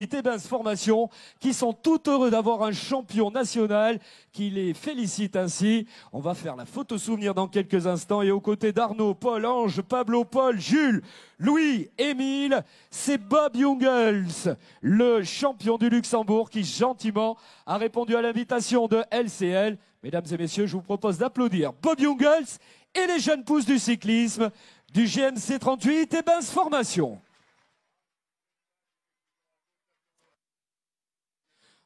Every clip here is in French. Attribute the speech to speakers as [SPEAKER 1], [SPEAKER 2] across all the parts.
[SPEAKER 1] Benz Formation qui sont tout heureux d'avoir un champion national qui les félicite ainsi. On va faire la photo souvenir dans quelques instants et aux côtés d'Arnaud, Paul, Ange, Pablo, Paul, Jules, Louis, Émile, c'est Bob Jungels, le champion du Luxembourg qui gentiment a répondu à l'invitation de LCL. Mesdames et messieurs, je vous propose d'applaudir Bob Jungels et les jeunes pousses du cyclisme du GMC 38 et Benz Formation.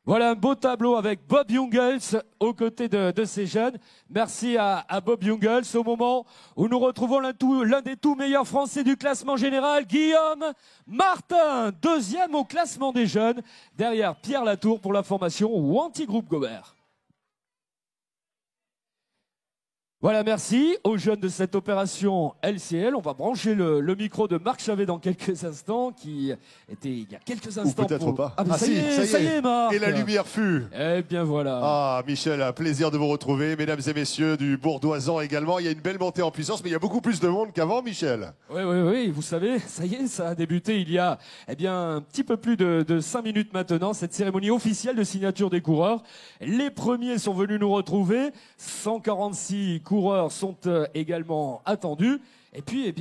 [SPEAKER 1] Voilà un beau tableau avec Bob Jungels aux côtés de ces jeunes. Merci à Bob Jungels au moment où nous retrouvons l'un des tout meilleurs Français du classement général, Guillaume Martin, deuxième au classement des jeunes, derrière Pierre Latour pour la formation Wanty Group Gobert. Voilà, merci aux jeunes de cette opération LCL. On va brancher le micro de Marc Chavet dans quelques instants, qui était il y a quelques instants.
[SPEAKER 2] Ou peut-être pas.
[SPEAKER 1] Ah, mais ça y est, Marc.
[SPEAKER 2] Et la lumière fut.
[SPEAKER 1] Eh bien voilà.
[SPEAKER 2] Ah, Michel, un plaisir de vous retrouver. Mesdames et messieurs du Bourdoisan également. Il y a une belle montée en puissance, mais il y a beaucoup plus de monde qu'avant, Michel.
[SPEAKER 1] Oui, vous savez, ça y est, ça a débuté il y a un petit peu plus de 5 minutes maintenant, cette cérémonie officielle de signature des coureurs. Les premiers sont venus nous retrouver, 146 coureurs sont également attendus. Et puis,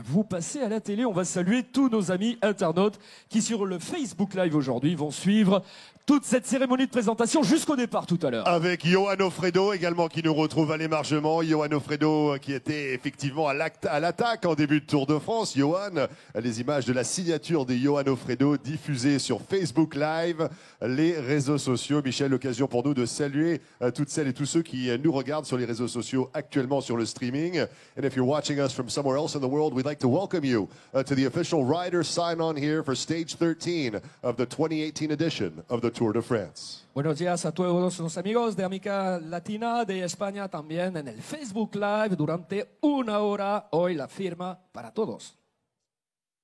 [SPEAKER 1] vous passez à la télé. On va saluer tous nos amis internautes qui, sur le Facebook Live aujourd'hui, vont suivre toute cette cérémonie de présentation jusqu'au départ tout à l'heure.
[SPEAKER 2] Avec Johan Ofredo également qui nous retrouve à l'émargement. Johan Ofredo qui était effectivement à l'attaque en début de Tour de France. Johan, les images de la signature de Johan Ofredo diffusées sur Facebook Live, les réseaux sociaux. Michel, l'occasion pour nous de saluer toutes celles et tous ceux qui nous regardent sur les réseaux sociaux actuellement sur le streaming. And if you're watching us from somewhere else in the world, we'd like to welcome you to the official rider sign-on here for stage 13 of the 2018 edition of the Tour de France.
[SPEAKER 1] Buenos días a todos los amigos de América Latina, de España también en el Facebook Live durante 1 hora. Hoy la firma para todos.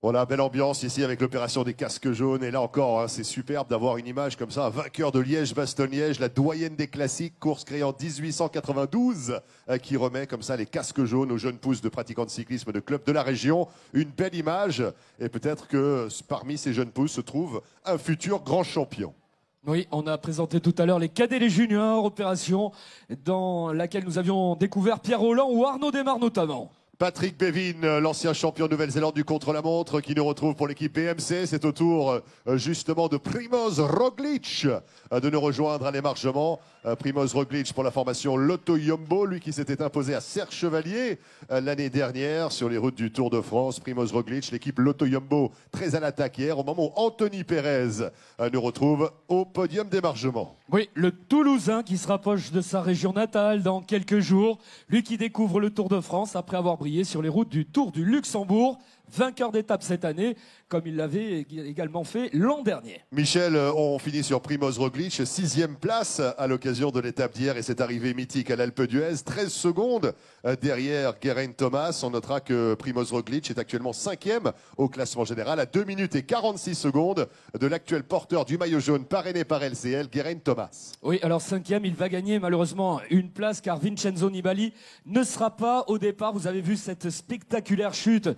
[SPEAKER 2] Voilà, belle ambiance ici avec l'opération des casques jaunes. Et là encore, c'est superbe d'avoir une image comme ça. Un vainqueur de Liège-Bastogne-Liège, la doyenne des classiques, course créée en 1892, qui remet comme ça les casques jaunes aux jeunes pousses de pratiquants de cyclisme de clubs de la région. Une belle image. Et peut-être que parmi ces jeunes pousses se trouve un futur grand champion.
[SPEAKER 1] Oui, on a présenté tout à l'heure les cadets et les juniors, opération dans laquelle nous avions découvert Pierre Rolland ou Arnaud Desmar notamment.
[SPEAKER 2] Patrick Bevin, l'ancien champion de Nouvelle-Zélande du contre-la-montre, qui nous retrouve pour l'équipe BMC. C'est au tour justement de Primoz Roglic de nous rejoindre à l'émargement. Primoz Roglic pour la formation Lotto Jumbo, lui qui s'était imposé à Serre Chevalier l'année dernière sur les routes du Tour de France. Primoz Roglic, l'équipe Lotto Jumbo très à l'attaque hier, au moment où Anthony Pérez nous retrouve au podium d'émargement.
[SPEAKER 1] Oui, le Toulousain qui se rapproche de sa région natale dans quelques jours. Lui qui découvre le Tour de France après avoir brillé sur les routes du Tour du Luxembourg. Vainqueur d'étape cette année, comme il l'avait également fait l'an dernier.
[SPEAKER 2] Michel, on finit sur Primoz Roglic, 6e place à l'occasion de l'étape d'hier et cette arrivée mythique à l'Alpe d'Huez. 13 secondes derrière Geraint Thomas. On notera que Primoz Roglic est actuellement 5e au classement général à 2 minutes et 46 secondes de l'actuel porteur du maillot jaune parrainé par LCL, Geraint Thomas.
[SPEAKER 1] Oui, alors 5e, il va gagner malheureusement une place car Vincenzo Nibali ne sera pas au départ. Vous avez vu cette spectaculaire chute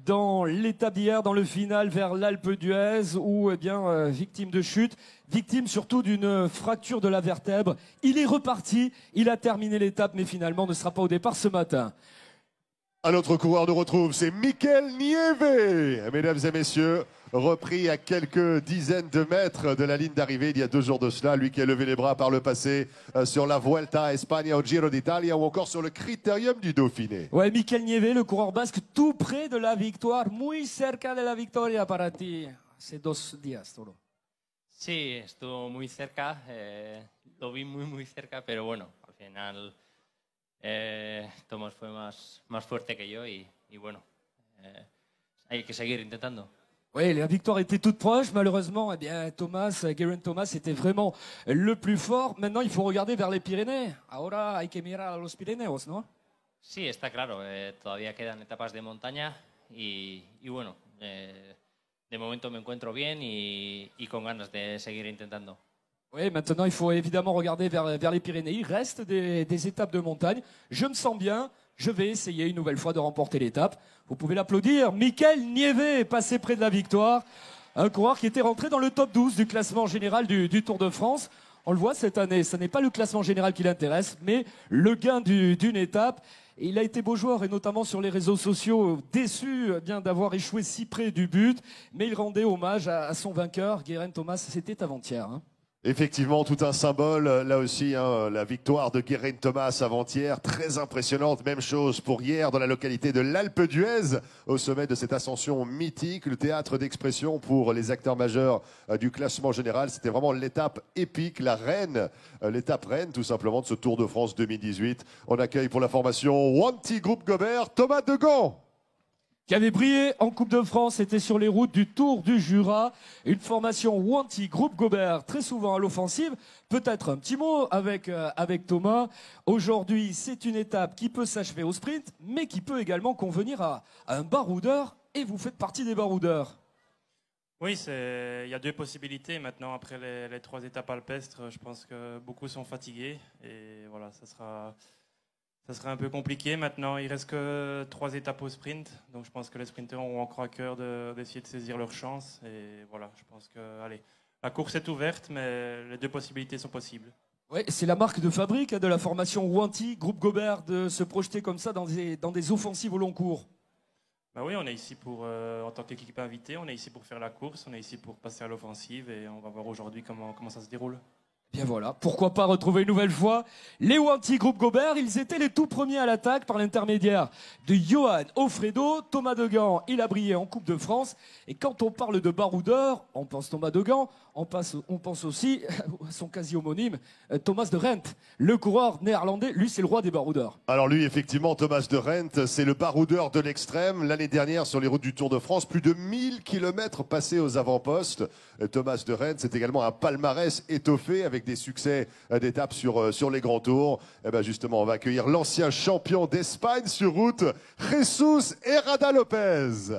[SPEAKER 1] dans l'étape d'hier, dans le final vers l'Alpe d'Huez, où, victime de chute, victime surtout d'une fracture de la vertèbre. Il est reparti, il a terminé l'étape, mais finalement ne sera pas au départ ce matin.
[SPEAKER 2] Un autre coureur nous retrouve, c'est Mikel Nieve. Mesdames et messieurs, repris à quelques dizaines de mètres de la ligne d'arrivée il y a 2 jours de cela. Lui qui a levé les bras par le passé sur la Vuelta a España au Giro d'Italia ou encore sur le Critérium du Dauphiné.
[SPEAKER 1] Ouais, Mikel Nieve, le coureur basque, tout près de la victoire, muy cerca de la victoria para ti. Hace 2 días, todo.
[SPEAKER 3] Sí, estuvo muy cerca, lo vi muy cerca, pero bueno, al final Thomas fue más fuerte que yo y bueno, hay que seguir intentando.
[SPEAKER 1] Oui, la victoire était toute proche. Malheureusement, Geraint Thomas était vraiment le plus fort. Maintenant, il faut regarder vers les Pyrénées. Ahora hay que mirar a los Pirineos, ¿no?
[SPEAKER 3] Sí, está claro. Todavía quedan etapas de montaña y bueno, de momento me encuentro bien y con ganas de seguir intentando.
[SPEAKER 1] Oui, maintenant, il faut évidemment regarder vers les Pyrénées. Il reste des étapes de montagne. Je me sens bien. Je vais essayer une nouvelle fois de remporter l'étape. Vous pouvez l'applaudir. Mikel Nieve est passé près de la victoire. Un coureur qui était rentré dans le top 12 du classement général du Tour de France. On le voit cette année, ce n'est pas le classement général qui l'intéresse, mais le gain d'une étape. Et il a été beau joueur, et notamment sur les réseaux sociaux, déçu bien d'avoir échoué si près du but. Mais il rendait hommage à son vainqueur, Geraint Thomas. C'était avant-hier. Hein.
[SPEAKER 2] Effectivement, tout un symbole, là aussi, hein, la victoire de Geraint Thomas avant-hier, très impressionnante. Même chose pour hier dans la localité de l'Alpe d'Huez, au sommet de cette ascension mythique, le théâtre d'expression pour les acteurs majeurs du classement général. C'était vraiment l'étape épique, la reine, l'étape reine tout simplement de ce Tour de France 2018. On accueille pour la formation Wanty Groupe Gobert, Thomas Degan.
[SPEAKER 1] Qui avait brillé en Coupe de France, était sur les routes du Tour du Jura. Une formation Wanty Groupe Gobert, très souvent à l'offensive. Peut-être un petit mot avec Thomas. Aujourd'hui, c'est une étape qui peut s'achever au sprint, mais qui peut également convenir à un baroudeur. Et vous faites partie des baroudeurs.
[SPEAKER 4] Oui, il y a deux possibilités. Maintenant, après les 3 étapes alpestres, je pense que beaucoup sont fatigués. Et voilà, ça sera un peu compliqué. Maintenant, il reste que 3 étapes au sprint. Donc, je pense que les sprinteurs ont encore à cœur d'essayer de saisir leur chance. Et voilà, je pense que, allez, la course est ouverte, mais les 2 possibilités sont possibles.
[SPEAKER 1] Oui, c'est la marque de fabrique de la formation Wanty Groupe Gobert de se projeter comme ça dans des offensives au long cours.
[SPEAKER 4] Bah oui, on est ici en tant qu'équipe invitée, on est ici pour faire la course, on est ici pour passer à l'offensive et on va voir aujourd'hui comment ça se déroule.
[SPEAKER 1] Bien voilà, pourquoi pas retrouver une nouvelle fois les Wanty Groupe Gobert. Ils étaient les tout premiers à l'attaque par l'intermédiaire de Johan Offredo. Thomas Degan, il a brillé en Coupe de France. Et quand on parle de baroudeur, on pense Thomas Degan, on pense aussi à son quasi-homonyme Thomas de Rent, le coureur néerlandais. Lui, c'est le roi des baroudeurs.
[SPEAKER 2] Alors lui, effectivement, Thomas de Rent, c'est le baroudeur de l'extrême. L'année dernière, sur les routes du Tour de France, plus de 1000 km passés aux avant-postes. Thomas de Rent, c'est également un palmarès étoffé avec des succès d'étapes sur les grands tours. Et ben justement, on va accueillir l'ancien champion d'Espagne sur route, Jesus Herrada Lopez.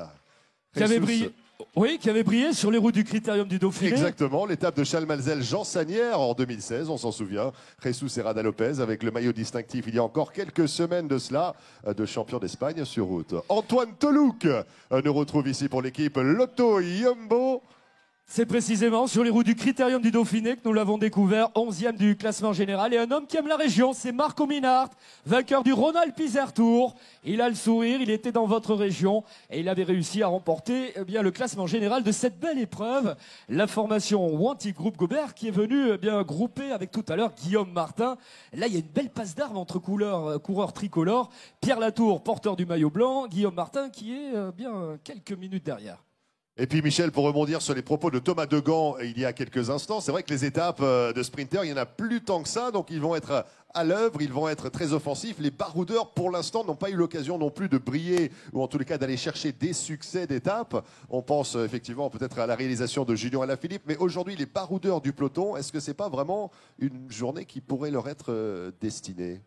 [SPEAKER 1] Qui avait brillé. Oui, qui avait brillé sur les routes du Critérium du Dauphiné.
[SPEAKER 2] Exactement, l'étape de Chalmalzel Jean Sanière en 2016, on s'en souvient. Jesus Herrada Lopez avec le maillot distinctif il y a encore quelques semaines de cela, de champion d'Espagne sur route. Antoine Telouc nous retrouve ici pour l'équipe Lotto Yumbo.
[SPEAKER 1] C'est précisément sur les routes du Critérium du Dauphiné que nous l'avons découvert, 11e du classement général. Et un homme qui aime la région, c'est Marco Minard, vainqueur du Rhône-Alpes Isère Tour. Il a le sourire, il était dans votre région et il avait réussi à remporter le classement général de cette belle épreuve. La formation Wanty Groupe Gobert qui est venue grouper avec tout à l'heure Guillaume Martin. Là, il y a une belle passe d'armes entre coureurs tricolores. Pierre Latour, porteur du maillot blanc. Guillaume Martin qui est quelques minutes derrière.
[SPEAKER 2] Et puis Michel, pour rebondir sur les propos de Thomas Degan il y a quelques instants, c'est vrai que les étapes de sprinters, il n'y en a plus tant que ça, donc ils vont être à l'œuvre, ils vont être très offensifs. Les baroudeurs, pour l'instant, n'ont pas eu l'occasion non plus de briller, ou en tous les cas d'aller chercher des succès d'étapes. On pense effectivement peut-être à la réalisation de Julien Alaphilippe, mais aujourd'hui, les baroudeurs du peloton, est-ce que c'est pas vraiment une journée qui pourrait leur être destinée ?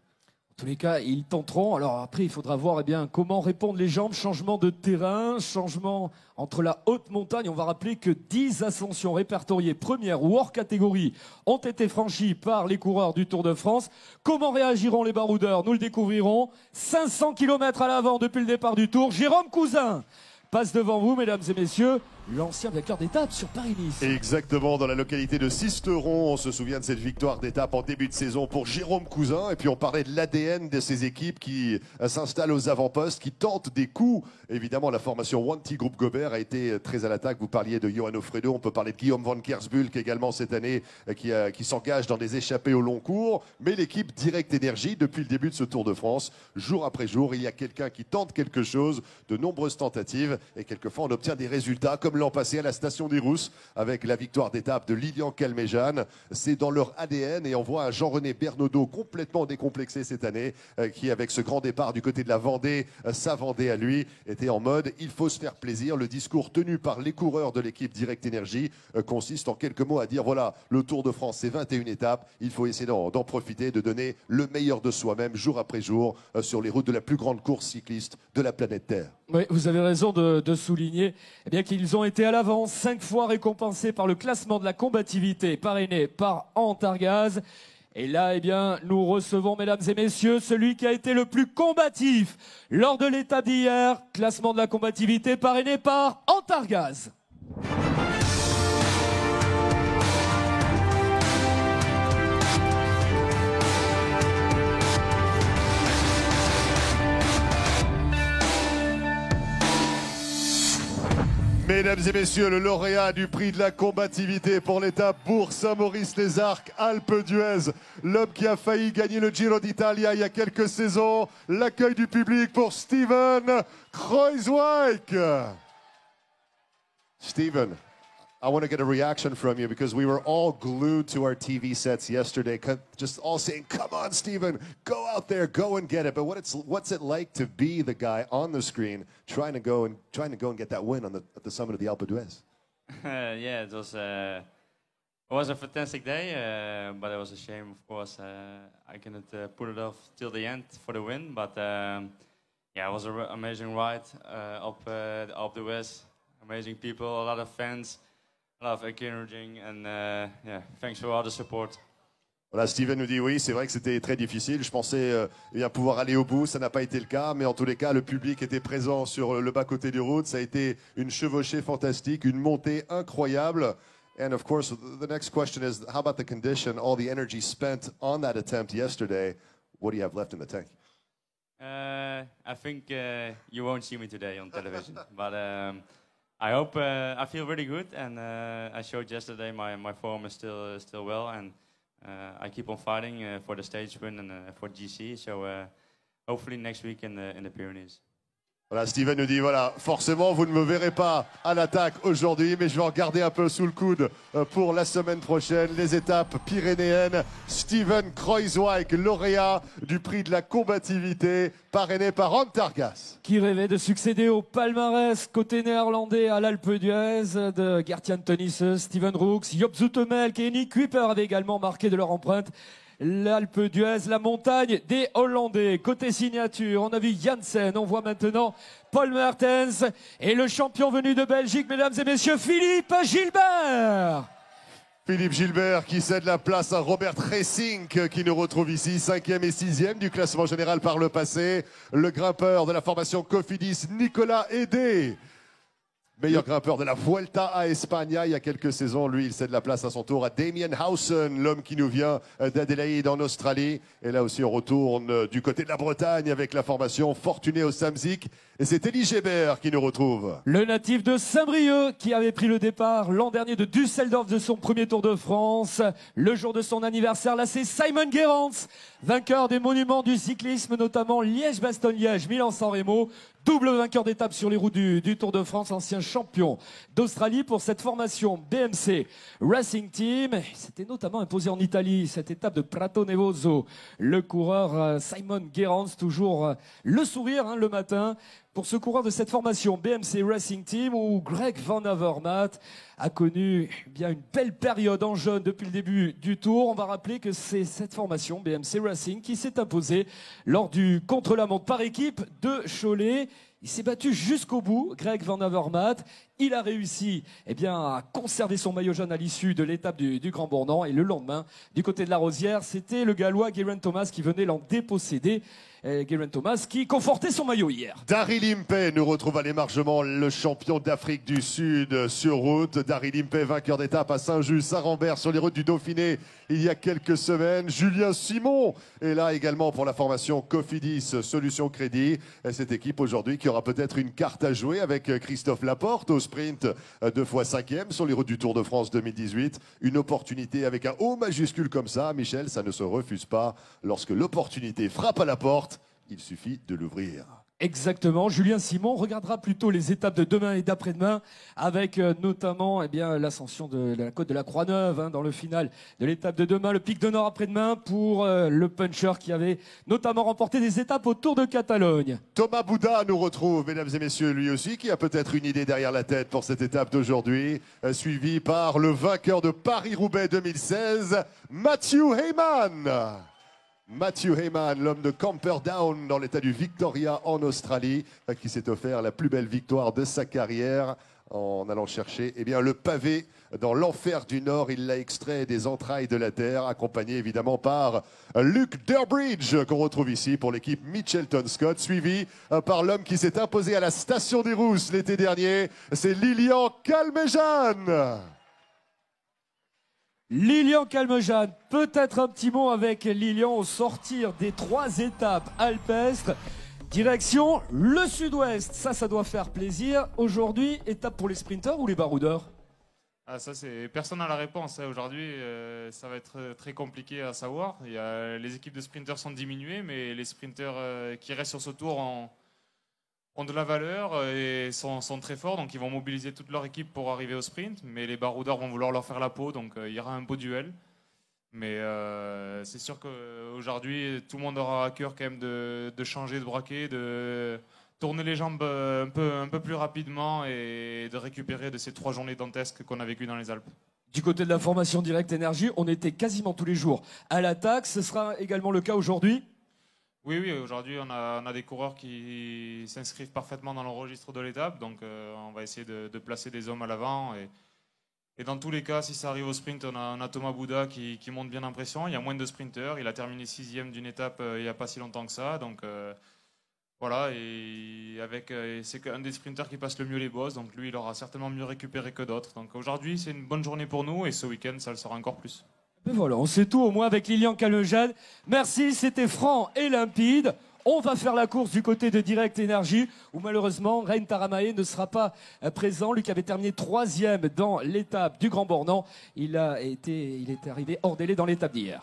[SPEAKER 1] En tous les cas, ils tenteront. Alors après, il faudra voir comment répondent les jambes. Changement de terrain, changement entre la haute montagne. On va rappeler que 10 ascensions répertoriées première ou hors catégorie ont été franchies par les coureurs du Tour de France. Comment réagiront les baroudeurs? Nous le découvrirons. 500 km à l'avant depuis le départ du Tour. Jérôme Cousin passe devant vous, mesdames et messieurs, l'ancien vainqueur d'étape sur Paris-Nice.
[SPEAKER 2] Exactement, dans la localité de Sisteron, on se souvient de cette victoire d'étape en début de saison pour Jérôme Cousin. Et puis on parlait de l'ADN de ces équipes qui s'installent aux avant-postes, qui tentent des coups. Évidemment, la formation Wanty Groupe Gobert a été très à l'attaque. Vous parliez de Johan Offredo, on peut parler de Guillaume van Kersbulk également cette année, qui s'engage dans des échappées au long cours. Mais l'équipe Direct Énergie, depuis le début de ce Tour de France, jour après jour, il y a quelqu'un qui tente quelque chose, de nombreuses tentatives. Et quelquefois, on obtient des résultats, comme l'an passé à la station des Rousses, avec la victoire d'étape de Lilian Calmejane. C'est dans leur ADN et on voit un Jean-René Bernaudot complètement décomplexé cette année, qui, avec ce grand départ du côté de la Vendée, sa Vendée à lui, était en mode « il faut se faire plaisir ». Le discours tenu par les coureurs de l'équipe Direct Énergie consiste en quelques mots à dire « voilà, le Tour de France, c'est 21 étapes, il faut essayer d'en profiter, de donner le meilleur de soi-même, jour après jour, sur les routes de la plus grande course cycliste de la planète Terre ».
[SPEAKER 1] Oui, vous avez raison de souligner qu'ils ont été à l'avant, 5 fois récompensés par le classement de la combativité parrainé par Antargaz. Et là, nous recevons, mesdames et messieurs, celui qui a été le plus combatif lors de l'étape d'hier, classement de la combativité parrainé par Antargaz.
[SPEAKER 2] Mesdames et messieurs, le lauréat du prix de la combativité pour l'étape Bourg-Saint-Maurice-les-Arcs, Alpes d'Huez, l'homme qui a failli gagner le Giro d'Italia il y a quelques saisons, l'accueil du public pour Steven Kruijswijk. Steven, I want to get a reaction from you because we were all glued to our TV sets yesterday, just all saying, come on, Steven, go out there, go and get it. But what's it like to be the guy on the screen trying to go and get that win at the summit of the Alpe d'Huez?
[SPEAKER 5] Yeah, it was a fantastic day, but it was a shame, of course. I couldn't put it off till the end for the win, but yeah, it was an amazing ride up the Alpe d'Huez. Amazing people, a lot of fans. A lot of encouraging and yeah, thanks for all the support.
[SPEAKER 2] Voilà, Steven nous dit oui, c'est vrai que c'était très difficile. Je pensais bien pouvoir aller au bout, ça n'a pas été le cas, mais en tous les cas, le public était présent sur le bas-côté du route. Ça a été une chevauchée fantastique, une montée incroyable. And of course, the next question is, how about the condition, all the energy spent on that attempt yesterday? What do you have left in the tank?
[SPEAKER 5] I think you won't see me today on television, but I hope I feel really good, and I showed yesterday my form is still well, and I keep on fighting for the stage win and for GC. So hopefully next week in the Pyrenees.
[SPEAKER 2] Voilà, Steven nous dit, voilà, forcément, vous ne me verrez pas à l'attaque aujourd'hui, mais je vais en garder un peu sous le coude pour la semaine prochaine. Les étapes pyrénéennes. Steven Kruijswijk, lauréat du prix de la combativité, parrainé par Antargas.
[SPEAKER 1] Qui rêvait de succéder au palmarès côté néerlandais à l'Alpe d'Huez de Gert-Jan Tenissen, Steven Rooks, Job Zoetemelk et Nick Kuiper avaient également marqué de leur empreinte l'Alpe d'Huez, la montagne des Hollandais. Côté signature, on a vu Janssen, on voit maintenant Paul Mertens et le champion venu de Belgique, mesdames et messieurs, Philippe Gilbert.
[SPEAKER 2] Philippe Gilbert qui cède la place à Robert Geesink qui nous retrouve ici, 5e et 6e du classement général par le passé. Le grimpeur de la formation Cofidis, Nicolas Hédé. Meilleur grimpeur de la Vuelta à España il y a quelques saisons. Lui, il cède la place à son tour à Damien Howson, l'homme qui nous vient d'Adélaïde en Australie. Et là aussi, on retourne du côté de la Bretagne avec la formation Fortuné au Samsic. Et c'est Elie Gébert qui nous retrouve.
[SPEAKER 1] Le natif de Saint-Brieuc qui avait pris le départ l'an dernier de Düsseldorf de son premier Tour de France. Le jour de son anniversaire, là, c'est Simon Gerrans, vainqueur des monuments du cyclisme, notamment Liège-Bastogne-Liège, Milan-San Remo. Double vainqueur d'étape sur les routes du Tour de France, ancien champion d'Australie pour cette formation BMC Racing Team. Il s'était notamment imposé en Italie, cette étape de Prato Nevoso. Le coureur Simon Gerrans, toujours le sourire le matin, pour ce coureur de cette formation BMC Racing Team où Greg Van Avermaet a connu bien une belle période en jaune depuis le début du Tour. On va rappeler que c'est cette formation BMC Racing qui s'est imposée lors du contre-la-montre par équipe de Cholet. Il s'est battu jusqu'au bout, Greg Van Avermaet. Il a réussi à conserver son maillot jaune à l'issue de l'étape du Grand Bornand. Et le lendemain, du côté de la Rosière, c'était le Gallois Geraint Thomas qui venait l'en déposséder. Geraint Thomas qui confortait son maillot hier.
[SPEAKER 2] Daryl Impey nous retrouve à l'émargement, le champion d'Afrique du Sud sur route. Daryl Impey, vainqueur d'étape à Saint-Just-Saint-Rambert sur les routes du Dauphiné il y a quelques semaines. Julien Simon est là également pour la formation Cofidis Solutions Crédit. Et cette équipe aujourd'hui qui aura peut-être une carte à jouer avec Christophe Laporte au sprint 2 fois 5e sur les routes du Tour de France 2018. Une opportunité avec un O majuscule comme ça, Michel, ça ne se refuse pas. Lorsque l'opportunité frappe à la porte, il suffit de l'ouvrir.
[SPEAKER 1] Exactement. Julien Simon regardera plutôt les étapes de demain et d'après-demain avec notamment l'ascension de la côte de la Croix-Neuve dans le final de l'étape de demain, le pic de Nord après-demain pour le puncher qui avait notamment remporté des étapes au Tour de Catalogne.
[SPEAKER 2] Thomas Bouda nous retrouve, mesdames et messieurs, lui aussi qui a peut-être une idée derrière la tête pour cette étape d'aujourd'hui, suivi par le vainqueur de Paris-Roubaix 2016, Matthew Hayman. Matthew Hayman, l'homme de Camperdown dans l'état du Victoria en Australie, qui s'est offert la plus belle victoire de sa carrière en allant chercher le pavé dans l'enfer du Nord. Il l'a extrait des entrailles de la terre, accompagné évidemment par Luke Durbridge, qu'on retrouve ici pour l'équipe Mitchelton Scott, suivi par l'homme qui s'est imposé à la Station des Rousses l'été dernier, c'est Lilian Calmejean.
[SPEAKER 1] Lilian Calmejean, peut-être un petit mot avec Lilian au sortir des 3 étapes alpestres. Direction le sud-ouest, ça doit faire plaisir. Aujourd'hui, étape pour les sprinteurs ou les baroudeurs?
[SPEAKER 6] Ah, ça, personne n'a la réponse. Aujourd'hui, ça va être très compliqué à savoir. Les équipes de sprinteurs sont diminuées, mais les sprinteurs qui restent sur ce tour ont de la valeur et sont très forts. Donc, ils vont mobiliser toute leur équipe pour arriver au sprint. Mais les baroudeurs vont vouloir leur faire la peau. Donc, il y aura un beau duel. Mais c'est sûr qu'aujourd'hui, tout le monde aura à cœur quand même de changer de braquet, de tourner les jambes un peu plus rapidement et de récupérer de ces 3 journées dantesques qu'on a vécues dans les Alpes.
[SPEAKER 1] Du côté de la formation Direct Énergie, on était quasiment tous les jours à l'attaque. Ce sera également le cas aujourd'hui?
[SPEAKER 6] Oui, aujourd'hui, on a des coureurs qui s'inscrivent parfaitement dans le registre de l'étape. Donc, on va essayer de placer des hommes à l'avant. Et dans tous les cas, si ça arrive au sprint, on a Thomas Bouda qui monte bien en pression. Il y a moins de sprinteurs. Il a terminé 6e d'une étape il n'y a pas si longtemps que ça. Donc voilà, et c'est un des sprinteurs qui passe le mieux les bosses. Donc lui, il aura certainement mieux récupéré que d'autres. Donc aujourd'hui, c'est une bonne journée pour nous. Et ce week-end, ça le sera encore plus.
[SPEAKER 1] Et voilà, on sait tout au moins avec Lilian Calmejane. Merci, c'était franc et limpide. On va faire la course du côté de Direct Énergie, où malheureusement, Reine Taramae ne sera pas présent. Lui qui avait terminé 3e dans l'étape du Grand Bornand. Il est arrivé hors délai dans l'étape d'hier.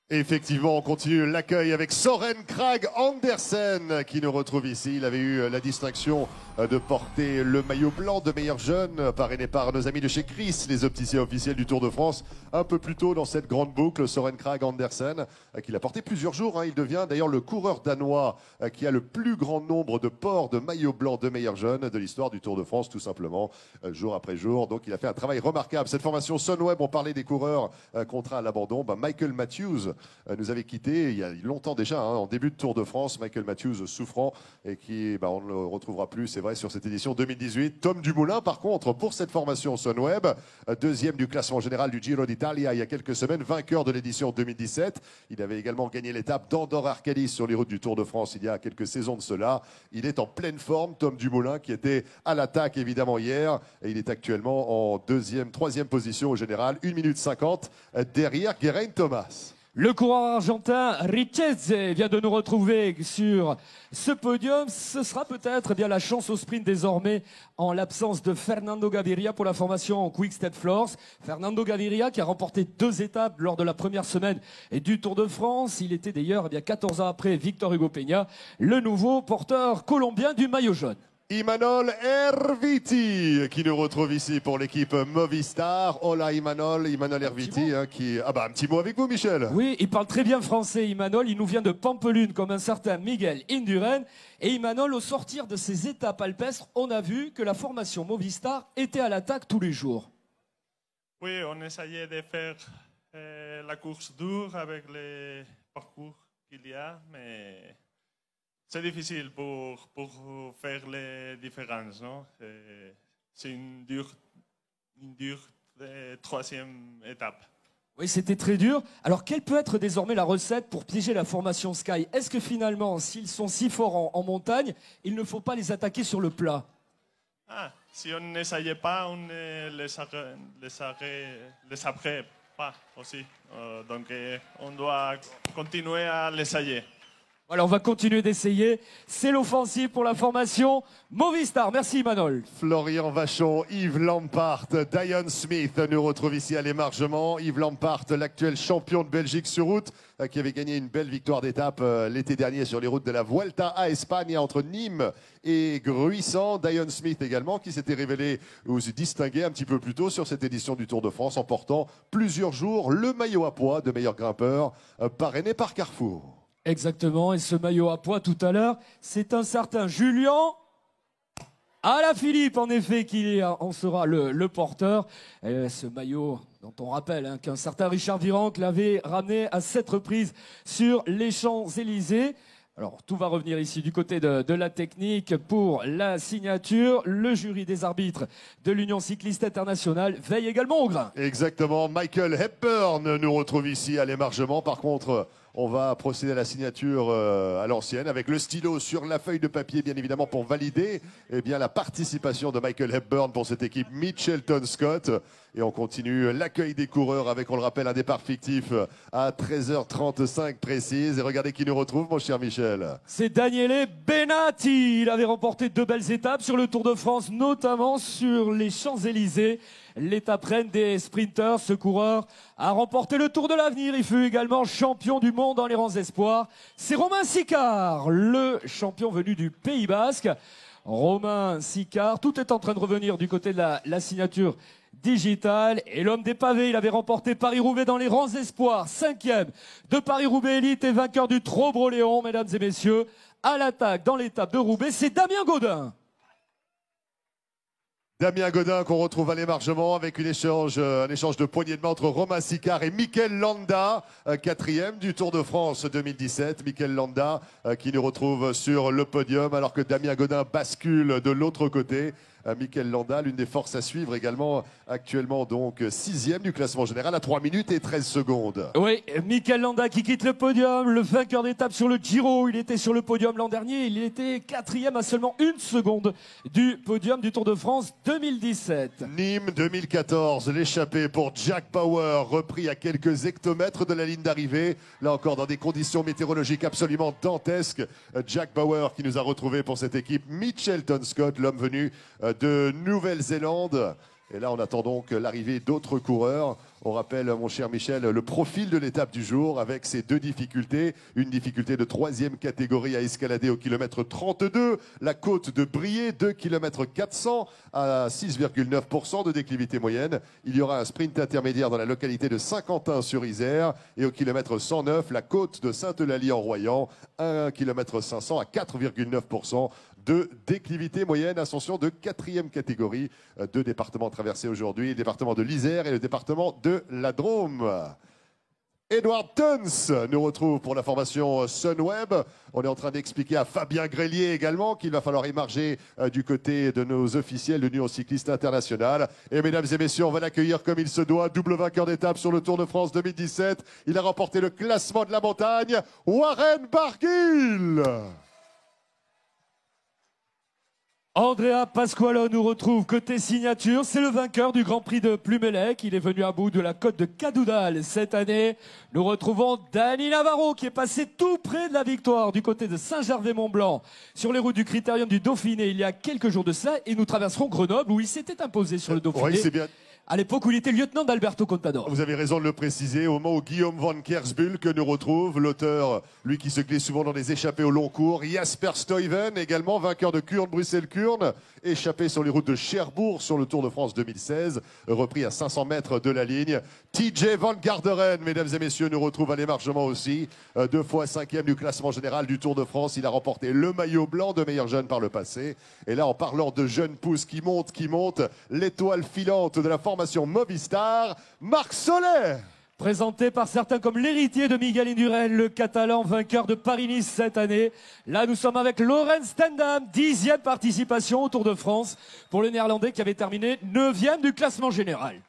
[SPEAKER 2] Effectivement, on continue l'accueil avec Soren Kragh Andersen qui nous retrouve ici. Il avait eu la distinction de porter le maillot blanc de meilleur jeune, parrainé par nos amis de chez Chris, les opticiens officiels du Tour de France, un peu plus tôt dans cette grande boucle. Soren Kragh Andersen, qu'il a porté plusieurs jours. Il devient d'ailleurs le coureur danois qui a le plus grand nombre de ports de maillot blanc de meilleur jeune de l'histoire du Tour de France, tout simplement, jour après jour. Donc il a fait un travail remarquable. Cette formation Sunweb, on parlait des coureurs contraints à l'abandon. Michael Matthews nous avait quitté il y a longtemps déjà, en début de Tour de France. Michael Matthews souffrant et qui, on ne le retrouvera plus, c'est vrai, sur cette édition 2018. Tom Dumoulin, par contre, pour cette formation Sunweb, 2e du classement général du Giro d'Italia il y a quelques semaines, vainqueur de l'édition 2017. Il avait également gagné l'étape d'Andorre-Arcadis sur les routes du Tour de France il y a quelques saisons de cela. Il est en pleine forme, Tom Dumoulin, qui était à l'attaque évidemment hier. Et il est actuellement en 3e position au général, 1 minute 50 derrière Geraint Thomas.
[SPEAKER 1] Le coureur argentin Richeze vient de nous retrouver sur ce podium. Ce sera peut-être bien la chance au sprint désormais en l'absence de Fernando Gaviria pour la formation Quick Step Floors. Fernando Gaviria qui a remporté 2 étapes lors de la première semaine du Tour de France. Il était d'ailleurs 14 ans après Victor Hugo Peña, le nouveau porteur colombien du maillot jaune.
[SPEAKER 2] Imanol Erviti qui nous retrouve ici pour l'équipe Movistar. Hola Imanol Erviti qui... un petit mot avec vous Michel.
[SPEAKER 1] Oui, il parle très bien français Imanol, il nous vient de Pampelune comme un certain Miguel Indurain. Et Imanol, au sortir de ces étapes alpestres, on a vu que la formation Movistar était à l'attaque tous les jours.
[SPEAKER 7] Oui, on essayait de faire la course dure avec les parcours qu'il y a, mais... c'est difficile pour faire les différences, non? C'est une dure 3e étape.
[SPEAKER 1] Oui, c'était très dur. Alors, quelle peut être désormais la recette pour piéger la formation Sky? Est-ce que finalement, s'ils sont si forts en montagne, il ne faut pas les attaquer sur le plat?
[SPEAKER 7] Si on n'essayait pas, on ne les apprend pas aussi. Donc, on doit continuer à l'essayer.
[SPEAKER 1] Alors on va continuer d'essayer. C'est l'offensive pour la formation Movistar. Merci Manol.
[SPEAKER 2] Florian Vachon, Yves Lampaert, Diane Smith nous retrouve ici à l'émargement. Yves Lampaert, l'actuel champion de Belgique sur route, qui avait gagné une belle victoire d'étape l'été dernier sur les routes de la Vuelta à Espagne entre Nîmes et Gruissant. Diane Smith également, qui s'était révélé ou se distingué un petit peu plus tôt sur cette édition du Tour de France en portant plusieurs jours le maillot à pois de meilleur grimpeur parrainé par Carrefour.
[SPEAKER 1] Exactement, et ce maillot à pois tout à l'heure, c'est un certain Julien Alaphilippe, en effet, qui en sera le porteur. Et ce maillot dont on rappelle qu'un certain Richard Virenque l'avait ramené à 7 reprises sur les Champs-Élysées. Alors, tout va revenir ici du côté de la technique pour la signature. Le jury des arbitres de l'Union cycliste internationale veille également au grain.
[SPEAKER 2] Exactement. Michael Hepburn nous retrouve ici à l'émargement. Par contre, On va procéder à la signature à l'ancienne avec le stylo sur la feuille de papier, bien évidemment, pour valider la participation de Michael Hepburn pour cette équipe Mitchelton Scott. Et on continue l'accueil des coureurs avec, on le rappelle, un départ fictif à 13h35 précise. Et regardez qui nous retrouve, mon cher Michel.
[SPEAKER 1] C'est Daniele Benatti. Il avait remporté 2 belles étapes sur le Tour de France, notamment sur les Champs-Élysées. L'étape reine des sprinters, ce coureur a remporté le Tour de l'Avenir. Il fut également champion du monde dans les rangs espoirs. C'est Romain Sicard, le champion venu du Pays Basque. Romain Sicard, tout est en train de revenir du côté de la signature digitale. Et l'homme des pavés, il avait remporté Paris-Roubaix dans les rangs espoirs. 5e de Paris-Roubaix élite et vainqueur du Trobro-Léon, mesdames et messieurs. À l'attaque dans l'étape de Roubaix, c'est Damien Gaudin.
[SPEAKER 2] Damien Gaudin qu'on retrouve à l'émargement avec un échange de poignées de main entre Romain Sicard et Mikel Landa, 4e du Tour de France 2017. Mikel Landa qui nous retrouve sur le podium alors que Damien Gaudin bascule de l'autre côté. Mikel Landa, l'une des forces à suivre également, actuellement donc 6e du classement général à 3 minutes et 13 secondes.
[SPEAKER 1] Oui, Mikel Landa qui quitte le podium, le vainqueur d'étape sur le Giro. Il était sur le podium l'an dernier, il était 4e à seulement 1 seconde du podium du Tour de France 2017.
[SPEAKER 2] Nîmes 2014, l'échappée pour Jack Bauer, repris à quelques hectomètres de la ligne d'arrivée. Là encore dans des conditions météorologiques absolument dantesques. Jack Bauer qui nous a retrouvés pour cette équipe Mitchelton Scott, l'homme venu de Nouvelle-Zélande. Et là, on attend donc l'arrivée d'autres coureurs. On rappelle, mon cher Michel, le profil de l'étape du jour avec ses 2 difficultés. Une difficulté de 3e catégorie à escalader au kilomètre 32. La côte de Briey, 2 km 400 à 6,9% de déclivité moyenne. Il y aura un sprint intermédiaire dans la localité de Saint-Quentin-sur-Isère. Et au kilomètre 109, la côte de Sainte-Eulalie-en-Royan, 1 km 500 à 4,9% de déclivité moyenne, ascension de 4e catégorie. 2 départements traversés aujourd'hui, le département de l'Isère et le département de la Drôme. Edward Tuns nous retrouve pour la formation Sunweb. On est en train d'expliquer à Fabien Grelier également qu'il va falloir émarger du côté de nos officiels de l'Union cycliste internationale. Et mesdames et messieurs, on va l'accueillir comme il se doit. Double vainqueur d'étape sur le Tour de France 2017. Il a remporté le classement de la montagne, Warren Barguil.
[SPEAKER 1] Andrea Pasqualo nous retrouve côté signature. C'est le vainqueur du Grand Prix de Plumelec. Il est venu à bout de la côte de Cadoudal cette année. Nous retrouvons Dani Navarro qui est passé tout près de la victoire du côté de Saint-Gervais-Mont-Blanc sur les routes du Critérium du Dauphiné il y a quelques jours de cela. Et nous traverserons Grenoble où il s'était imposé sur le Dauphiné.
[SPEAKER 2] Oui, c'est bien.
[SPEAKER 1] À l'époque où il était lieutenant d'Alberto Contador.
[SPEAKER 2] Vous avez raison de le préciser, au moment où Guillaume van Kersbulk nous retrouve, l'auteur, lui qui se glisse souvent dans des échappées au long cours, Jasper Stuyven, également vainqueur de Kuurne-Bruxelles-Kuurne, échappé sur les routes de Cherbourg sur le Tour de France 2016, repris à 500 mètres de la ligne. TJ Van Garderen, mesdames et messieurs, nous retrouve à l'émargement aussi, 2 fois 5e du classement général du Tour de France. Il a remporté le maillot blanc de meilleur jeune par le passé. Et là, en parlant de jeunes pousses qui montent, l'étoile filante de la formation Movistar, Marc Soler.
[SPEAKER 1] Présenté par certains comme l'héritier de Miguel Indurain, le Catalan vainqueur de Paris-Nice cette année. Là, nous sommes avec Laurens Stendam, 10e participation au Tour de France pour le Néerlandais qui avait terminé 9e du classement général.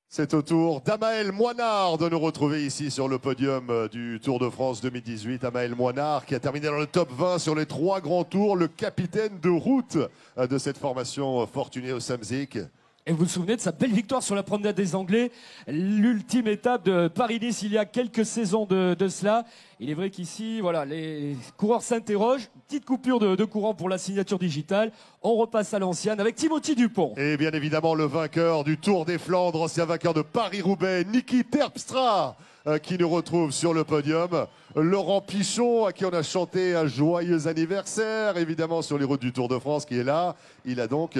[SPEAKER 2] C'est au tour d'Amael Moinard de nous retrouver ici sur le podium du Tour de France 2018. Amael Moinard qui a terminé dans le top 20 sur les 3 grands tours, le capitaine de route de cette formation Fortuné au Samsic.
[SPEAKER 1] Et vous vous souvenez de sa belle victoire sur la promenade des Anglais, l'ultime étape de Paris-Nice il y a quelques saisons de cela. Il est vrai qu'ici, voilà, les coureurs s'interrogent. Petite coupure de courant pour la signature digitale. On repasse à l'ancienne avec Timothy Dupont.
[SPEAKER 2] Et bien évidemment le vainqueur du Tour des Flandres, ancien vainqueur de Paris-Roubaix, Niki Terpstra, qui nous retrouve sur le podium. Laurent Pichon, à qui on a chanté un joyeux anniversaire, évidemment sur les routes du Tour de France, qui est là. Il a donc...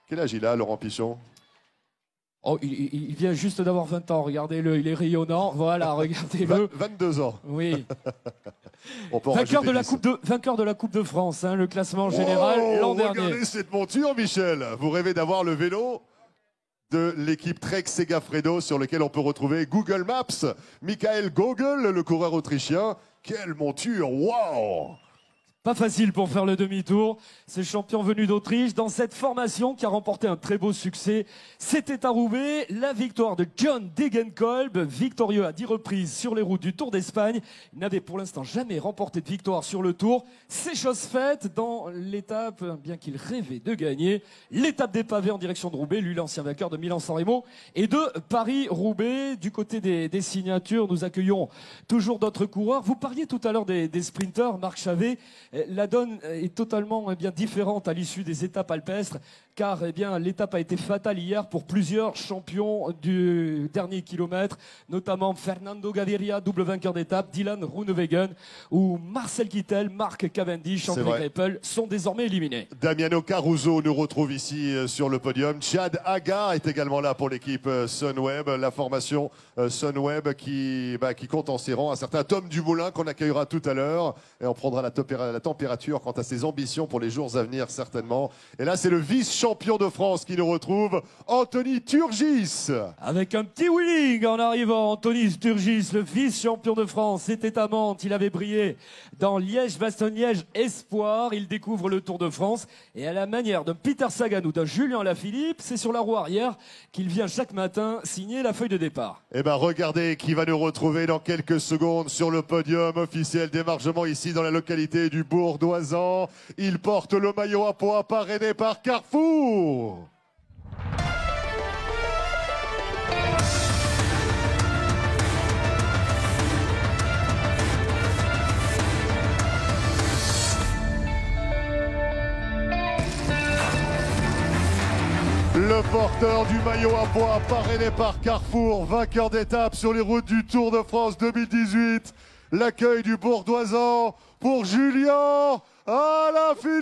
[SPEAKER 2] Quel âge il a, Laurent Pichon?
[SPEAKER 1] Oh, il vient juste d'avoir 20 ans, regardez-le, il est rayonnant. Voilà, regardez-le.
[SPEAKER 2] 22 ans.
[SPEAKER 1] Oui.
[SPEAKER 2] Vainqueur
[SPEAKER 1] de la Coupe de France, hein, le classement général l'an dernier.
[SPEAKER 2] Regardez cette monture, Michel. Vous rêvez d'avoir le vélo de l'équipe Trek Segafredo sur lequel on peut retrouver Google Maps. Michael Gogel, le coureur autrichien. Quelle monture, waouh!
[SPEAKER 1] Pas facile pour faire le demi-tour. Ce champion venu d'Autriche dans cette formation qui a remporté un très beau succès. C'était à Roubaix, la victoire de John Degenkolb, victorieux à 10 reprises sur les routes du Tour d'Espagne. Il n'avait pour l'instant jamais remporté de victoire sur le Tour. C'est chose faite dans l'étape, bien qu'il rêvait de gagner, l'étape des pavés en direction de Roubaix, lui l'ancien vainqueur de Milan-San Remo et de Paris-Roubaix. Du côté des signatures, nous accueillons toujours d'autres coureurs. Vous parliez tout à l'heure des sprinteurs, Marc Chavet. La donne est totalement bien différente à l'issue des étapes alpestres, car l'étape a été fatale hier pour plusieurs champions du dernier kilomètre, notamment Fernando Gaviria, double vainqueur d'étape, Dylan Groenewegen ou Marcel Kittel, Marc Cavendish, André Greipel sont désormais éliminés.
[SPEAKER 2] Damiano Caruso nous retrouve ici sur le podium. Chad Haga est également là pour l'équipe Sunweb, la formation Sunweb qui compte en ses rangs un certain Tom Dumoulin qu'on accueillera tout à l'heure et on prendra la température quant à ses ambitions pour les jours à venir certainement. Et là c'est le vice-champion de France qui nous retrouve, Anthony Turgis.
[SPEAKER 1] Avec un petit wheeling en arrivant, Anthony Turgis, le vice-champion de France, c'était à Mantes, il avait brillé dans Liège-Bastogne-Liège Espoir, il découvre le Tour de France et à la manière de Peter Sagan ou d'un Julien Alaphilippe, c'est sur la roue arrière qu'il vient chaque matin signer la feuille de départ.
[SPEAKER 2] Eh ben regardez qui va nous retrouver dans quelques secondes sur le podium officiel d'émargement ici dans la localité du Bourg d'Oisans. Il porte le maillot à pois parrainé par Carrefour. Le porteur du maillot à pois parrainé par Carrefour, vainqueur d'étape sur les routes du Tour de France 2018. L'accueil du Bourdoisan pour Julien Alaphilippe.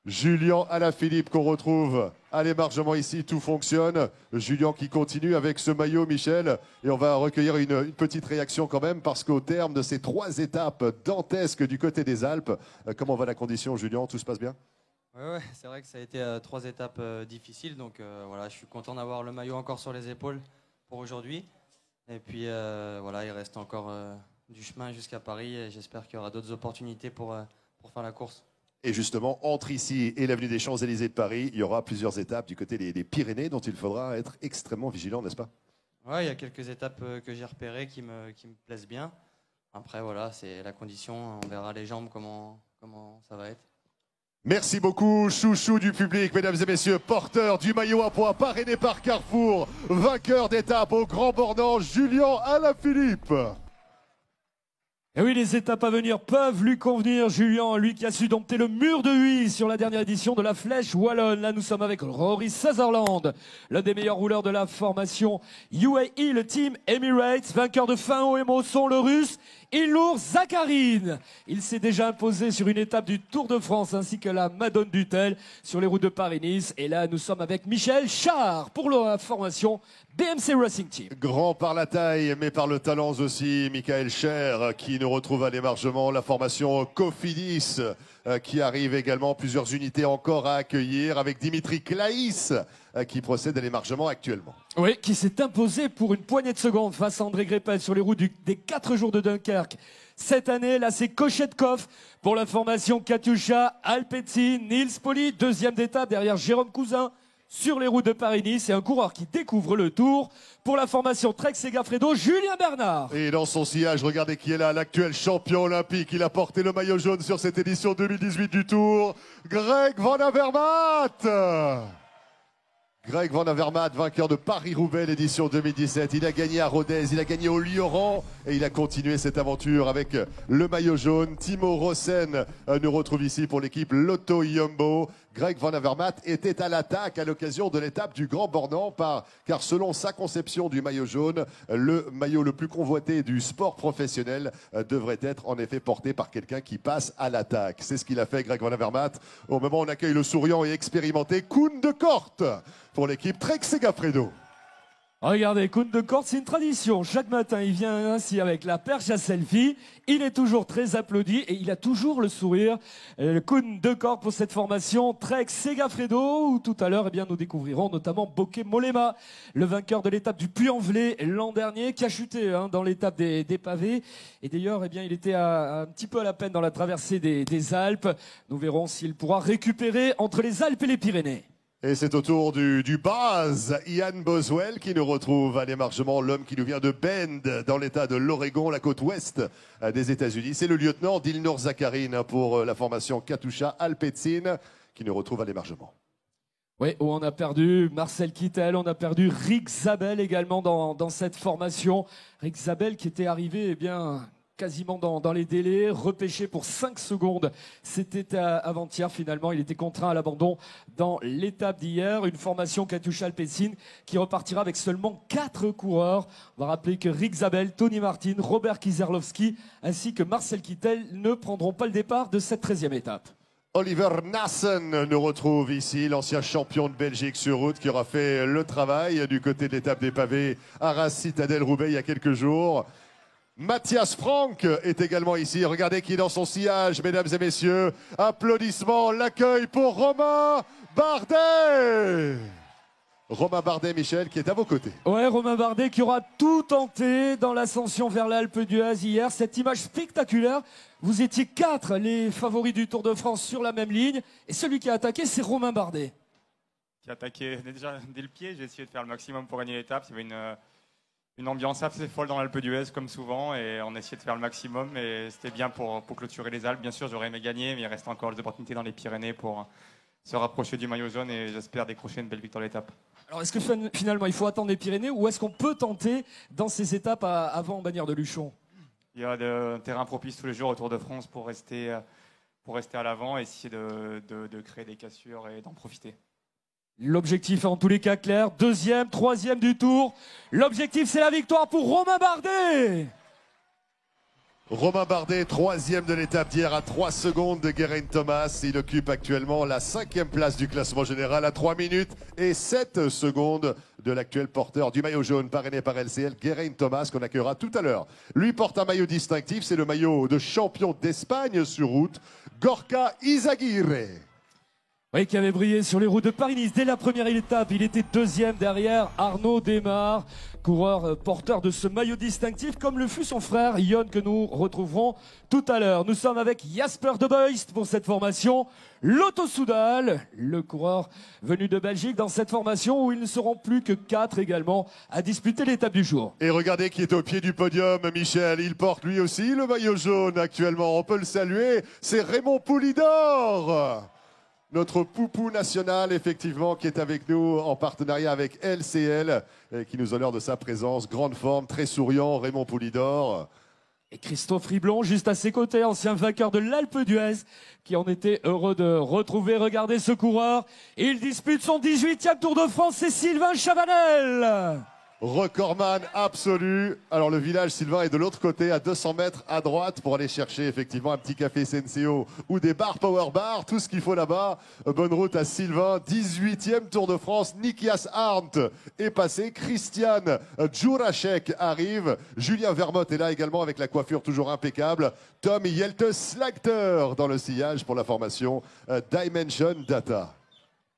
[SPEAKER 2] Julien Alaphilippe qu'on retrouve à l'émargement ici, tout fonctionne. Julien qui continue avec ce maillot, Michel. Et on va recueillir une petite réaction quand même parce qu'au terme de ces 3 étapes dantesques du côté des Alpes, comment va la condition, Julien? Tout se passe bien?
[SPEAKER 8] Ouais, c'est vrai que ça a été 3 étapes difficiles. Donc voilà, je suis content d'avoir le maillot encore sur les épaules pour aujourd'hui. Et puis voilà, il reste encore du chemin jusqu'à Paris et j'espère qu'il y aura d'autres opportunités pour faire la course.
[SPEAKER 2] Et justement, entre ici et l'avenue des Champs-Élysées de Paris, il y aura plusieurs étapes du côté des Pyrénées dont il faudra être extrêmement vigilant, n'est-ce pas?
[SPEAKER 8] Ouais, il y a quelques étapes que j'ai repérées qui me plaisent bien. Après, voilà, c'est la condition. On verra les jambes, comment ça va être.
[SPEAKER 2] Merci beaucoup, chouchou du public, mesdames et messieurs, porteur du maillot à pois parrainé par Carrefour, vainqueur d'étape au Grand Bornand, Julien Alaphilippe.
[SPEAKER 1] Et oui, les étapes à venir peuvent lui convenir, Julien, lui qui a su dompter le mur de Huy sur la dernière édition de la Flèche Wallonne. Là, nous sommes avec Rory Sutherland, l'un des meilleurs rouleurs de la formation UAE, le team Emirates, vainqueur de Fin-Haut et Mosson, le Russe, Ilnur Zakarin. Il s'est déjà imposé sur une étape du Tour de France ainsi que la Madone Dutel sur les routes de Paris-Nice. Et là, nous sommes avec Michel Char pour la formation BMC Racing Team.
[SPEAKER 2] Grand par la taille, mais par le talent aussi, Michael Scher qui nous retrouve à l'émargement, la formation Cofidis qui arrive également, plusieurs unités encore à accueillir avec Dimitri Claïs qui procède à l'émargement actuellement.
[SPEAKER 1] Oui, qui s'est imposé pour une poignée de secondes face à André Greipel sur les routes des 4 jours de Dunkerque. Cette année, là, c'est Kochetkov pour la formation Katyusha, Alpecin, Nils Poli, deuxième d'étape derrière Jérôme Cousin sur les routes de Paris-Nice. Et un coureur qui découvre le Tour pour la formation Trek Segafredo, Julien Bernard.
[SPEAKER 2] Et dans son sillage, regardez qui est là, l'actuel champion olympique. Il a porté le maillot jaune sur cette édition 2018 du Tour, Greg Van Avermaet. Greg Van Avermaet, vainqueur de Paris-Roubaix l'édition 2017. Il a gagné à Rodez, il a gagné au Lioran et il a continué cette aventure avec le maillot jaune. Timo Rosen nous retrouve ici pour l'équipe Lotto Jumbo. Greg Van Avermaet était à l'attaque à l'occasion de l'étape du Grand Bornand car selon sa conception du maillot jaune, le maillot le plus convoité du sport professionnel devrait être en effet porté par quelqu'un qui passe à l'attaque. C'est ce qu'il a fait, Greg Van Avermaet. Au moment où on accueille le souriant et expérimenté Koen de Kort pour l'équipe Trek Segafredo.
[SPEAKER 1] Regardez, Koun de Corde, c'est une tradition. Chaque matin, il vient ainsi avec la perche à selfie. Il est toujours très applaudi et il a toujours le sourire. Le Koun de Corde pour cette formation Trek Segafredo, où tout à l'heure, eh bien, nous découvrirons notamment Bokeh Molema, le vainqueur de l'étape du Puy-en-Velay l'an dernier, qui a chuté dans l'étape des pavés. Et d'ailleurs, eh bien, il était un petit peu à la peine dans la traversée des Alpes. Nous verrons s'il pourra récupérer entre les Alpes et les Pyrénées.
[SPEAKER 2] Et c'est au tour du Baz, Ian Boswell, qui nous retrouve à l'émargement, l'homme qui nous vient de Bend, dans l'état de l'Oregon, la côte ouest des États-Unis. C'est le lieutenant Dilnur Zakarin pour la formation Katusha Alpecin, qui nous retrouve à l'émargement.
[SPEAKER 1] Oui, on a perdu Marcel Kittel, on a perdu Rick Zabel également dans cette formation. Rick Zabel qui était arrivé, eh bien, quasiment dans les délais, repêché pour 5 secondes. C'était avant-hier finalement, il était contraint à l'abandon dans l'étape d'hier. Une formation Katusha Alpecin qui repartira avec seulement 4 coureurs. On va rappeler que Rick Zabel, Tony Martin, Robert Kieserlowski ainsi que Marcel Kittel ne prendront pas le départ de cette 13e étape.
[SPEAKER 2] Oliver Nassen nous retrouve ici, l'ancien champion de Belgique sur route qui aura fait le travail du côté de l'étape des pavés Arras Citadel Roubaix il y a quelques jours. Matthias Frank est également ici. Regardez qui est dans son sillage, mesdames et messieurs. Applaudissements, l'accueil pour Romain Bardet. Romain Bardet, Michel, qui est à vos côtés.
[SPEAKER 1] Ouais, Romain Bardet qui aura tout tenté dans l'ascension vers l'Alpe d'Huez hier. Cette image spectaculaire. Vous étiez 4 les favoris du Tour de France sur la même ligne. Et celui qui a attaqué, c'est Romain Bardet.
[SPEAKER 9] Qui a attaqué déjà dès le pied. J'ai essayé de faire le maximum pour gagner l'étape. Il y avait une ambiance assez folle dans l'Alpe d'Huez comme souvent et on a essayé de faire le maximum et c'était bien pour clôturer les Alpes. Bien sûr j'aurais aimé gagner mais il reste encore des opportunités dans les Pyrénées pour se rapprocher du maillot jaune et j'espère décrocher une belle victoire de l'étape.
[SPEAKER 1] Alors est-ce que finalement il faut attendre les Pyrénées ou est-ce qu'on peut tenter dans ces étapes avant Bagnères de Luchon?
[SPEAKER 9] Il y a un terrain propice tous les jours au Tour de France pour rester à l'avant et essayer de créer des cassures et d'en profiter.
[SPEAKER 1] L'objectif est en tous les cas clair, 2e, 3e du Tour. L'objectif c'est la victoire pour Romain Bardet.
[SPEAKER 2] Romain Bardet, 3e de l'étape d'hier à 3 secondes de Geraint Thomas. Il occupe actuellement la 5e place du classement général à 3 minutes et 7 secondes de l'actuel porteur du maillot jaune parrainé par LCL, Geraint Thomas, qu'on accueillera tout à l'heure. Lui porte un maillot distinctif, c'est le maillot de champion d'Espagne sur route, Gorka Izagirre.
[SPEAKER 1] Oui, qui avait brillé sur les routes de Paris-Nice dès la première étape. Il était 2e derrière Arnaud Desmar, coureur porteur de ce maillot distinctif, comme le fut son frère Yon, que nous retrouverons tout à l'heure. Nous sommes avec Jasper De Beust pour cette formation. Lotto Soudal, le coureur venu de Belgique dans cette formation où ils ne seront plus que 4 également à disputer l'étape du jour.
[SPEAKER 2] Et regardez qui est au pied du podium, Michel. Il porte lui aussi le maillot jaune actuellement. On peut le saluer. C'est Raymond Poulidor. Notre poupou national, effectivement, qui est avec nous en partenariat avec LCL, et qui nous honore de sa présence. Grande forme, très souriant, Raymond Poulidor.
[SPEAKER 1] Et Christophe Riblon, juste à ses côtés, ancien vainqueur de l'Alpe d'Huez, qui en était heureux de retrouver. Regardez ce coureur. Il dispute son 18e Tour de France, c'est Sylvain Chavanel.
[SPEAKER 2] Recordman absolu. Alors le village Sylvain est de l'autre côté, à 200 mètres à droite, pour aller chercher effectivement un petit café Senseo ou des bars Power Bar, tout ce qu'il faut là-bas. Bonne route à Sylvain. 18e Tour de France. Nikias Arndt est passé. Christian Djuracek arrive. Julien Vermotte est là également avec la coiffure toujours impeccable. Tom Jelte Slagter dans le sillage pour la formation Dimension Data.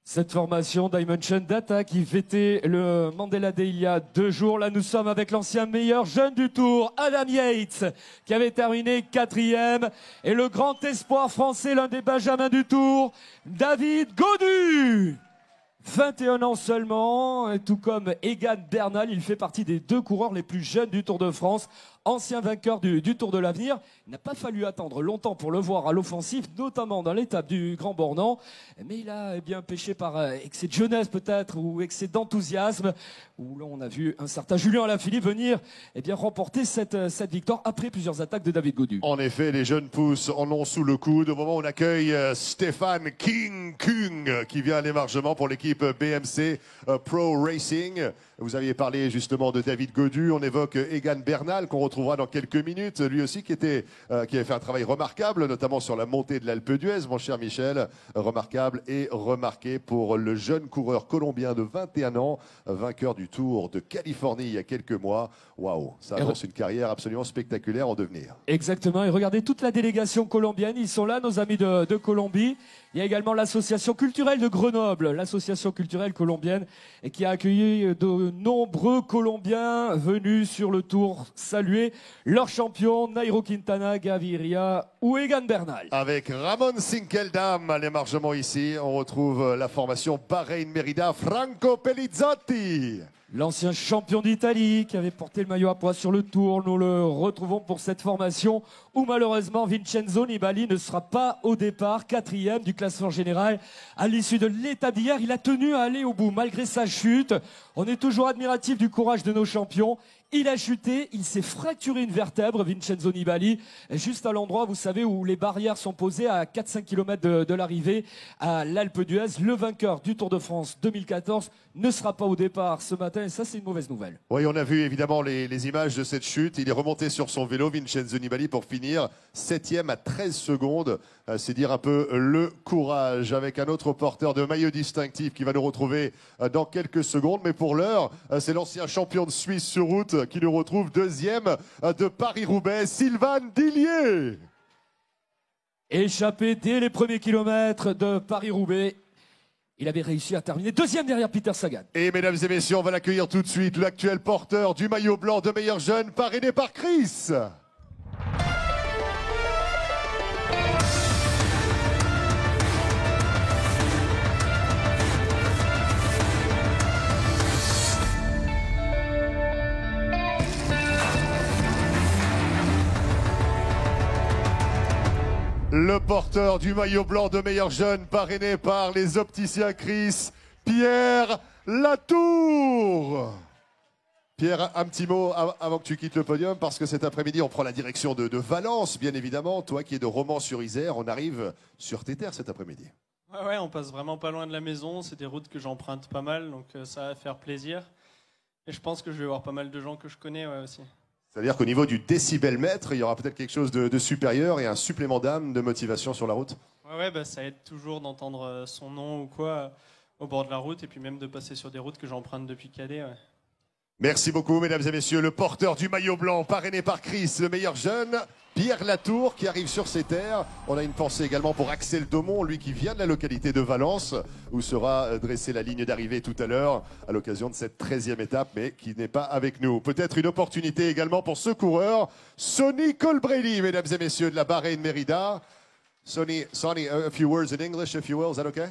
[SPEAKER 1] Cette formation Dimension Data qui fêtait le Mandela Day il y a 2 jours. Là, nous sommes avec l'ancien meilleur jeune du Tour, Adam Yates, qui avait terminé 4e. Et le grand espoir français, l'un des benjamins du Tour, David Gaudu. 21 ans seulement, et tout comme Egan Bernal, il fait partie des 2 coureurs les plus jeunes du Tour de France. Ancien vainqueur du Tour de l'Avenir. Il n'a pas fallu attendre longtemps pour le voir à l'offensive, notamment dans l'étape du Grand Bornand. Mais il a bien pêché par excès de jeunesse peut-être, ou excès d'enthousiasme, où là on a vu un certain Julien Alaphilippe venir remporter cette victoire après plusieurs attaques de David Gaudu.
[SPEAKER 2] En effet, les jeunes pousses en ont sous le coude. Au moment où on accueille Stéphane King Kung, qui vient à l'émargement pour l'équipe BMC Pro Racing. Vous aviez parlé justement de David Gaudu. On évoque Egan Bernal, qu'on retrouve retrouvera dans quelques minutes. Lui aussi qui avait fait un travail remarquable, notamment sur la montée de l'Alpe d'Huez, mon cher Michel. Remarquable et remarqué pour le jeune coureur colombien de 21 ans, vainqueur du Tour de Californie il y a quelques mois. Waouh, ça annonce une carrière absolument spectaculaire en devenir.
[SPEAKER 1] Exactement, et regardez toute la délégation colombienne, ils sont là, nos amis de Colombie. Il y a également l'association culturelle de Grenoble, l'association culturelle colombienne, et qui a accueilli de nombreux Colombiens venus sur le Tour saluer leur champion Nairo Quintana, Gaviria ou Egan Bernal.
[SPEAKER 2] Avec Ramon Sinkeldam à l'émargement ici, on retrouve la formation Bahreïn-Merida, Franco Pelizzotti.
[SPEAKER 1] L'ancien champion d'Italie qui avait porté le maillot à pois sur le Tour, nous le retrouvons pour cette formation où malheureusement Vincenzo Nibali ne sera pas au départ, 4e du classement général. À l'issue de l'étape d'hier, il a tenu à aller au bout malgré sa chute. On est toujours admiratif du courage de nos champions. Il a chuté, il s'est fracturé une vertèbre, Vincenzo Nibali, juste à l'endroit, vous savez, où les barrières sont posées à 4-5 km de l'arrivée à l'Alpe d'Huez. Le vainqueur du Tour de France 2014 ne sera pas au départ ce matin et ça, c'est une mauvaise nouvelle.
[SPEAKER 2] Oui, on a vu évidemment les images de cette chute. Il est remonté sur son vélo, Vincenzo Nibali, pour finir 7e à 13 secondes. C'est dire un peu le courage avec un autre porteur de maillot distinctif qui va nous retrouver dans quelques secondes. Mais pour l'heure, c'est l'ancien champion de Suisse sur route qui nous retrouve 2e de Paris-Roubaix, Sylvain Dillier.
[SPEAKER 1] Échappé dès les premiers kilomètres de Paris-Roubaix, il avait réussi à terminer 2e derrière Peter Sagan.
[SPEAKER 2] Et mesdames et messieurs, on va l'accueillir tout de suite, l'actuel porteur du maillot blanc de meilleur jeune, parrainé par Chris. Le porteur du maillot blanc de meilleur jeune, parrainé par les opticiens Chris, Pierre Latour. Pierre, un petit mot avant que tu quittes le podium, parce que cet après-midi, on prend la direction de Valence, bien évidemment. Toi qui es de Romans-sur-Isère, on arrive sur tes terres cet après-midi.
[SPEAKER 10] Ouais, on passe vraiment pas loin de la maison. C'est des routes que j'emprunte pas mal, donc ça va faire plaisir. Et je pense que je vais voir pas mal de gens que je connais aussi.
[SPEAKER 2] C'est-à-dire qu'au niveau du décibelmètre, il y aura peut-être quelque chose de supérieur et un supplément d'âme, de motivation sur la route.
[SPEAKER 10] Ouais, bah, ça aide toujours d'entendre son nom ou quoi au bord de la route et puis même de passer sur des routes que j'emprunte depuis cadet. Ouais.
[SPEAKER 2] Merci beaucoup, mesdames et messieurs. Le porteur du maillot blanc, parrainé par Chris, le meilleur jeune, Pierre Latour, qui arrive sur ses terres. On a une pensée également pour Axel Daumont, lui qui vient de la localité de Valence, où sera dressée la ligne d'arrivée tout à l'heure, à l'occasion de cette 13e étape, mais qui n'est pas avec nous. Peut-être une opportunité également pour ce coureur, Sonny Colbrelli, mesdames et messieurs, de la Bahreïn-Merida. Sonny, a few words in English, if you will, is that okay?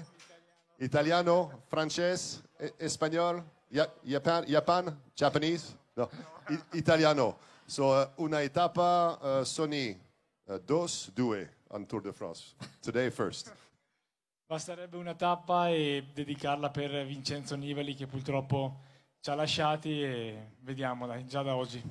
[SPEAKER 2] Italiano, francese, espagnol, Japanese? No, italiano. So, una etapa, Sonny, due on Tour de France. Today first.
[SPEAKER 11] Basterebbe una tappa e dedicarla per Vincenzo Nibali che purtroppo ci ha lasciati e vediamo dai, già da oggi.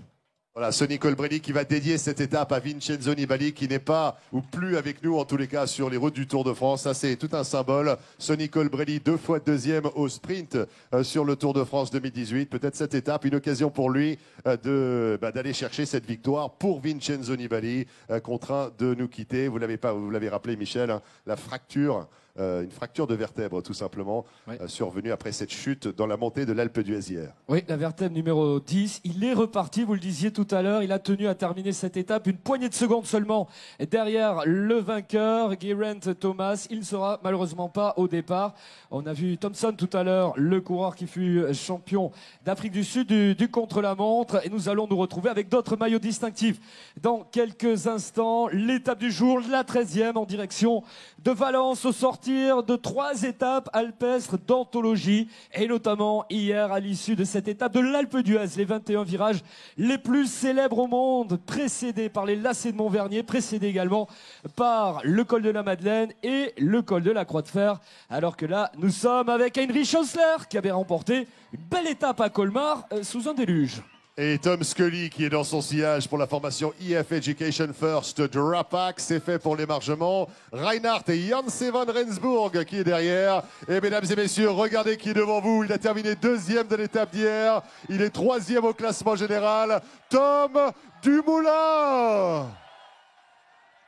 [SPEAKER 2] Voilà, Sonny Colbrelli qui va dédier cette étape à Vincenzo Nibali qui n'est pas ou plus avec nous en tous les cas sur les routes du Tour de France. Ça c'est tout un symbole. Sonny Colbrelli 2 fois 2e au sprint sur le Tour de France 2018. Peut-être cette étape une occasion pour lui d'aller chercher cette victoire pour Vincenzo Nibali contraint de nous quitter. Vous l'avez rappelé Michel, hein, la fracture. Une fracture de vertèbre tout simplement, oui. Survenue après cette chute dans la montée de l'Alpe d'Huez hier.
[SPEAKER 1] Oui, la vertèbre numéro 10, il est reparti, vous le disiez tout à l'heure, il a tenu à terminer cette étape, une poignée de secondes seulement derrière le vainqueur, Geraint Thomas. Il ne sera malheureusement pas au départ. On a vu Thompson tout à l'heure, le coureur qui fut champion d'Afrique du Sud du contre-la-montre, et nous allons nous retrouver avec d'autres maillots distinctifs dans quelques instants. L'étape du jour, la 13e en direction de Valence, au sortir de 3 étapes alpestres d'anthologie, et notamment hier à l'issue de cette étape de l'Alpe d'Huez, les 21 virages les plus célèbres au monde, précédés par les lacets de Montvernier, précédés également par le col de la Madeleine et le col de la Croix de Fer, alors que là nous sommes avec Heinrich Hausler qui avait remporté une belle étape à Colmar sous un déluge.
[SPEAKER 2] Et Tom Scully qui est dans son sillage pour la formation EF Education First Drapac, c'est fait pour l'émargement. Reinhardt et Jans van Rensburg qui est derrière. Et mesdames et messieurs, regardez qui est devant vous. Il a terminé 2e de l'étape d'hier. Il est 3e au classement général. Tom Dumoulin.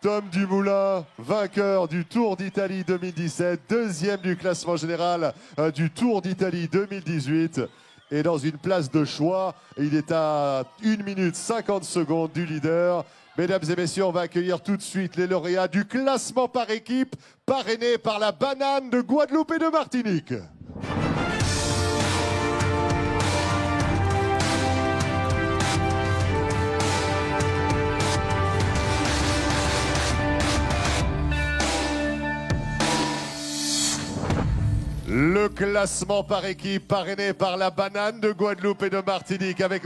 [SPEAKER 2] Tom Dumoulin, vainqueur du Tour d'Italie 2017, 2e du classement général du Tour d'Italie 2018. Et dans une place de choix, il est à 1 minute 50 secondes du leader. Mesdames et messieurs, on va accueillir tout de suite les lauréats du classement par équipe, parrainés par la banane de Guadeloupe et de Martinique. Le classement par équipe parrainé par la banane de Guadeloupe et de Martinique avec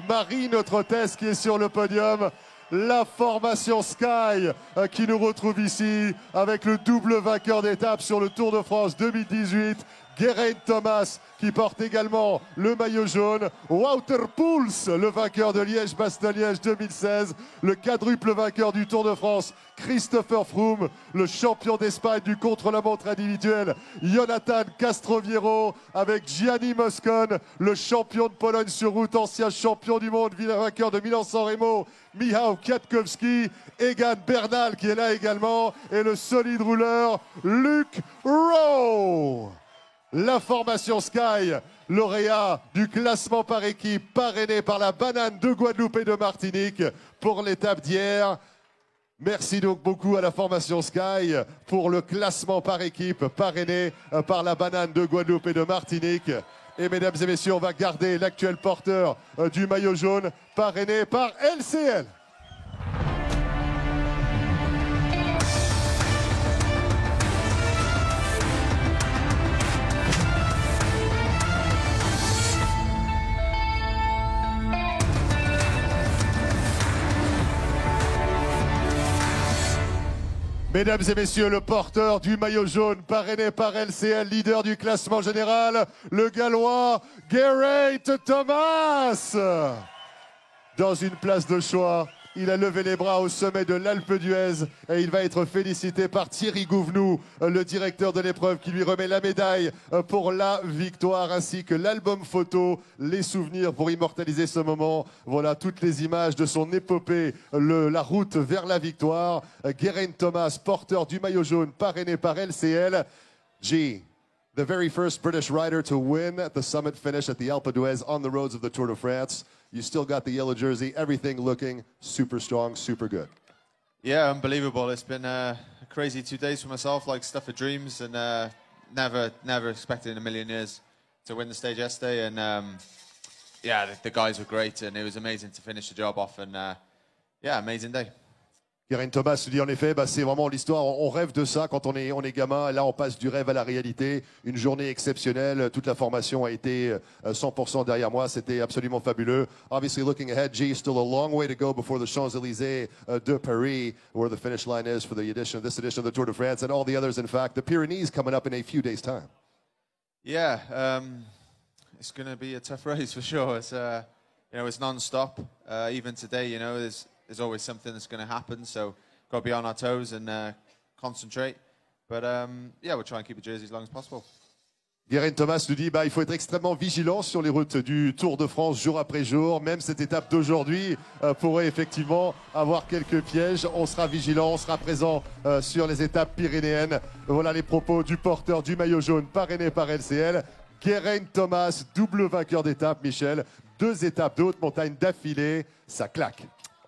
[SPEAKER 2] Marie, notre hôtesse, qui est sur le podium. La formation Sky qui nous retrouve ici avec le double vainqueur d'étape sur le Tour de France 2018. Geraint Thomas qui porte également le maillot jaune. Wouter Poels, le vainqueur de Liège-Bastogne-Liège 2016. Le quadruple vainqueur du Tour de France, Christopher Froome. Le champion d'Espagne du contre-la-montre individuel, Jonathan Castroviero. Avec Gianni Moscon, le champion de Pologne sur route, ancien champion du monde, vainqueur de Milan-San Remo, Michał Kwiatkowski. Egan Bernal qui est là également. Et le solide rouleur, Luc Rowe. La formation Sky, lauréat du classement par équipe, parrainé par la banane de Guadeloupe et de Martinique pour l'étape d'hier. Merci donc beaucoup à la formation Sky pour le classement par équipe, parrainé par la banane de Guadeloupe et de Martinique. Et mesdames et messieurs, on va garder l'actuel porteur du maillot jaune, parrainé par LCL. Mesdames et messieurs, le porteur du maillot jaune, parrainé par LCL, leader du classement général, le Gallois Geraint Thomas. Dans une place de choix, il a levé les bras au sommet de l'Alpe d'Huez et il va être félicité par Thierry Gouvenou, le directeur de l'épreuve, qui lui remet la médaille pour la victoire, ainsi que l'album photo, les souvenirs pour immortaliser ce moment. Voilà toutes les images de son épopée, la route vers la victoire. Geraint Thomas, porteur du maillot jaune, parrainé par LCL. G, the very first British rider to win at the summit finish at the Alpe d'Huez on the roads of the Tour de France. You still got the yellow jersey, everything looking super strong, super good.
[SPEAKER 12] Yeah, unbelievable. It's been a crazy 2 days for myself, like stuff of dreams, and never expected in a million years to win the stage yesterday. And yeah, the guys were great, and it was amazing to finish the job off. And yeah, amazing day.
[SPEAKER 2] Geraint Thomas dit en effet, c'est vraiment l'histoire, on rêve de ça quand on est gamin, et là on passe du rêve à la réalité, une journée exceptionnelle, toute la formation a été 100% derrière moi, c'était absolument fabuleux. Obviously looking ahead, G, still a long way to go before the Champs-Élysées de Paris, where the finish line is for this edition of the Tour de France, and all the others, in fact, the Pyrenees coming up in a few days' time.
[SPEAKER 12] Yeah, it's going to be a tough race for sure. It's it's non-stop. Even today, there's always something that's going to happen, so got to be on our toes and concentrate. But yeah, we'll try and keep the jersey as long as possible.
[SPEAKER 2] Geraint Thomas nous dit il faut être extrêmement vigilant sur les routes du Tour de France jour après jour. Même cette étape d'aujourd'hui pourrait effectivement avoir quelques pièges. On sera vigilant, on sera présent sur les étapes pyrénéennes. Voilà les propos du porteur du maillot jaune parrainé par LCL. Geraint Thomas, double vainqueur d'étape, Michel. 2 étapes de haute montagne d'affilée, ça claque.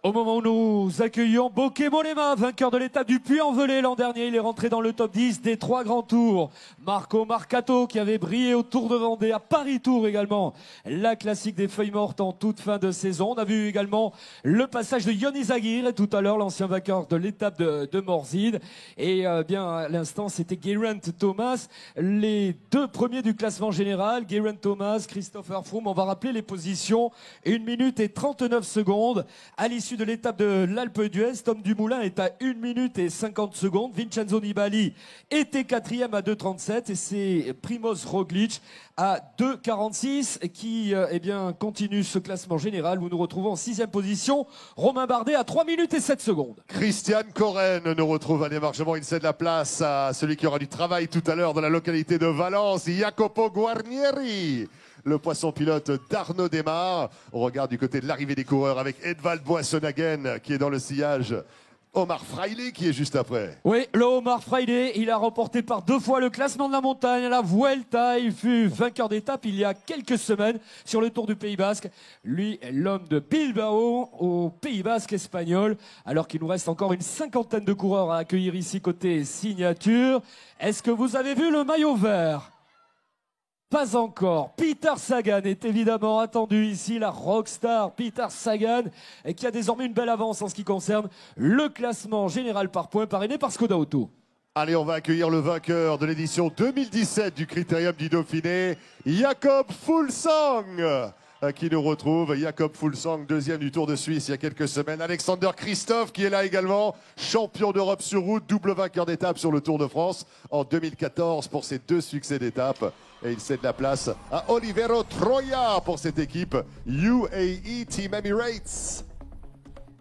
[SPEAKER 1] Au moment où nous accueillons Bokeh Mollema, vainqueur de l'étape du Puy-en-Velay l'an dernier, il est rentré dans le top 10 des 3 grands tours. Marco Marcato qui avait brillé au Tour de Vendée, à Paris Tour également, la classique des feuilles mortes en toute fin de saison. On a vu également le passage de Ion Izagirre et tout à l'heure l'ancien vainqueur de l'étape de Morzine. Et bien à l'instant c'était Geraint Thomas, les 2 premiers du classement général, Geraint Thomas, Christopher Froome. On va rappeler les positions, 1 minute et 39 secondes à l'issue l'issue de l'étape de l'Alpe d'Huez, Tom Dumoulin est à 1 minute et 50 secondes. Vincenzo Nibali était 4e à 2,37 et c'est Primoz Roglic à 2,46 qui eh bien, continue ce classement général où nous retrouvons en 6e position Romain Bardet à 3 minutes et 7 secondes.
[SPEAKER 2] Christian Koren nous retrouve à l'émargement. Il cède la place à celui qui aura du travail tout à l'heure dans la localité de Valence, Jacopo Guarnieri. Le poisson pilote d'Arnaud Démarre. On regarde du côté de l'arrivée des coureurs avec Edvald Boasson-Hagen qui est dans le sillage. Omar Fraile qui est juste après.
[SPEAKER 1] Oui, le Omar Fraile, il a remporté par 2 fois le classement de la montagne, la Vuelta. Il fut vainqueur d'étape il y a quelques semaines sur le Tour du Pays Basque. Lui, l'homme de Bilbao au Pays Basque espagnol. Alors qu'il nous reste encore une 50aine de coureurs à accueillir ici côté signature. Est-ce que vous avez vu le maillot vert ? Pas encore. Peter Sagan est évidemment attendu ici, la rockstar Peter Sagan, qui a désormais une belle avance en ce qui concerne le classement général par points parrainé par Skoda Auto.
[SPEAKER 2] Allez, on va accueillir le vainqueur de l'édition 2017 du Critérium du Dauphiné, Jakob Fuglsang, qui nous retrouve. Jakob Fuglsang, 2e du Tour de Suisse il y a quelques semaines. Alexander Christophe qui est là également, champion d'Europe sur route, double vainqueur d'étape sur le Tour de France en 2014 pour ses 2 succès d'étape. Et il cède la place à Olivero Troia pour cette équipe UAE Team Emirates.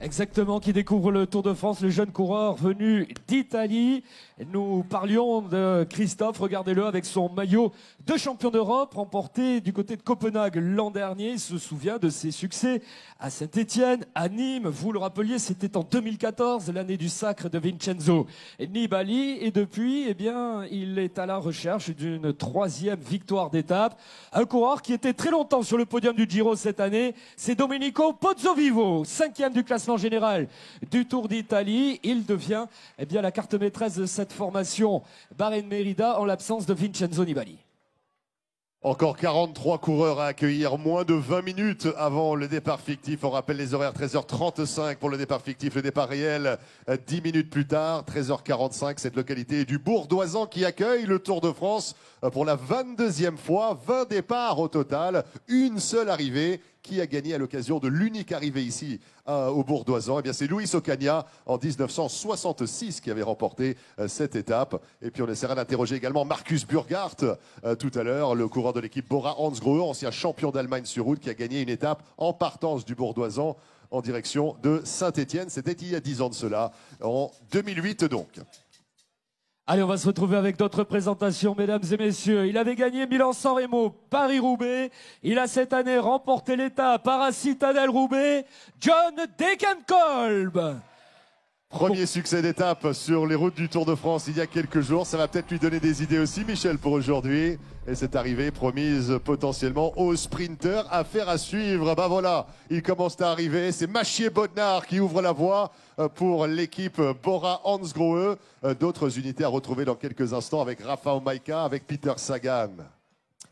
[SPEAKER 1] Exactement, qui découvre le Tour de France, le jeune coureur venu d'Italie. Nous parlions de Christophe, regardez-le avec son maillot de champion d'Europe remporté du côté de Copenhague l'an dernier. Il se souvient de ses succès à Saint-Étienne, à Nîmes. Vous le rappeliez, c'était en 2014, l'année du sacre de Vincenzo Nibali. Et depuis, eh bien, il est à la recherche d'une 3e victoire d'étape. Un coureur qui était très longtemps sur le podium du Giro cette année, c'est Domenico Pozzovivo, 5e du classement général du Tour d'Italie. Il devient eh bien, la carte maîtresse de cette formation Bahreïn Merida en l'absence de Vincenzo Nibali.
[SPEAKER 2] Encore 43 coureurs à accueillir, moins de 20 minutes avant le départ fictif. On rappelle les horaires, 13h35 pour le départ fictif, le départ réel 10 minutes plus tard, 13h45. Cette localité du Bourdoisan qui accueille le Tour de France pour la 22e fois, 20 départs au total, une seule arrivée. Qui a gagné à l'occasion de l'unique arrivée ici au Bourdoisan? Eh bien, c'est Luis Ocaña en 1966 qui avait remporté cette étape. Et puis, on essaiera d'interroger également Marcus Burghardt tout à l'heure, le coureur de l'équipe Bora-Hansgrohe, ancien champion d'Allemagne sur route, qui a gagné une étape en partance du Bourdoisan en direction de Saint-Étienne. C'était il y a 10 ans de cela, en 2008 donc.
[SPEAKER 1] Allez, on va se retrouver avec d'autres présentations, mesdames et messieurs. Il avait gagné Milan-San Remo, Paris-Roubaix. Il a cette année remporté l'étape Para-Citadelle-Roubaix. John Degenkolb.
[SPEAKER 2] Premier succès d'étape sur les routes du Tour de France il y a quelques jours. Ça va peut-être lui donner des idées aussi, Michel, pour aujourd'hui. Et cette arrivée promise potentiellement aux sprinteurs. Affaire à suivre. Ben voilà, ils commencent à arriver. C'est Machier Bodnar qui ouvre la voie pour l'équipe Bora-Hansgrohe. D'autres unités à retrouver dans quelques instants avec Rafa Maika, avec Peter Sagan.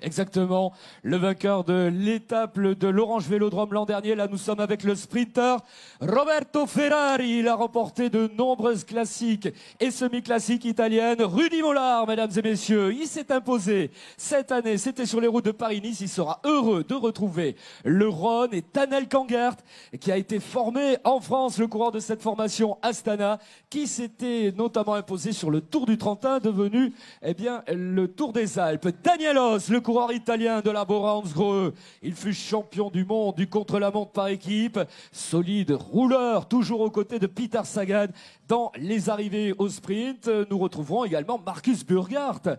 [SPEAKER 1] Exactement, le vainqueur de l'étape de l'Orange Vélodrome l'an dernier. Là, nous sommes avec le sprinter Roberto Ferrari. Il a remporté de nombreuses classiques et semi-classiques italiennes. Rudy Mollard, mesdames et messieurs, il s'est imposé cette année. C'était sur les routes de Paris-Nice. Il sera heureux de retrouver le Rhône et Tanel Kangert, qui a été formé en France, le coureur de cette formation Astana, qui s'était notamment imposé sur le Tour du Trentin, devenu eh bien, le Tour des Alpes. Danielos, le coureur italien de la Bora-Hansgrohe. Il fut champion du monde du contre-la-montre par équipe. Solide rouleur, toujours aux côtés de Peter Sagan dans les arrivées au sprint. Nous retrouverons également Marcus Burghardt.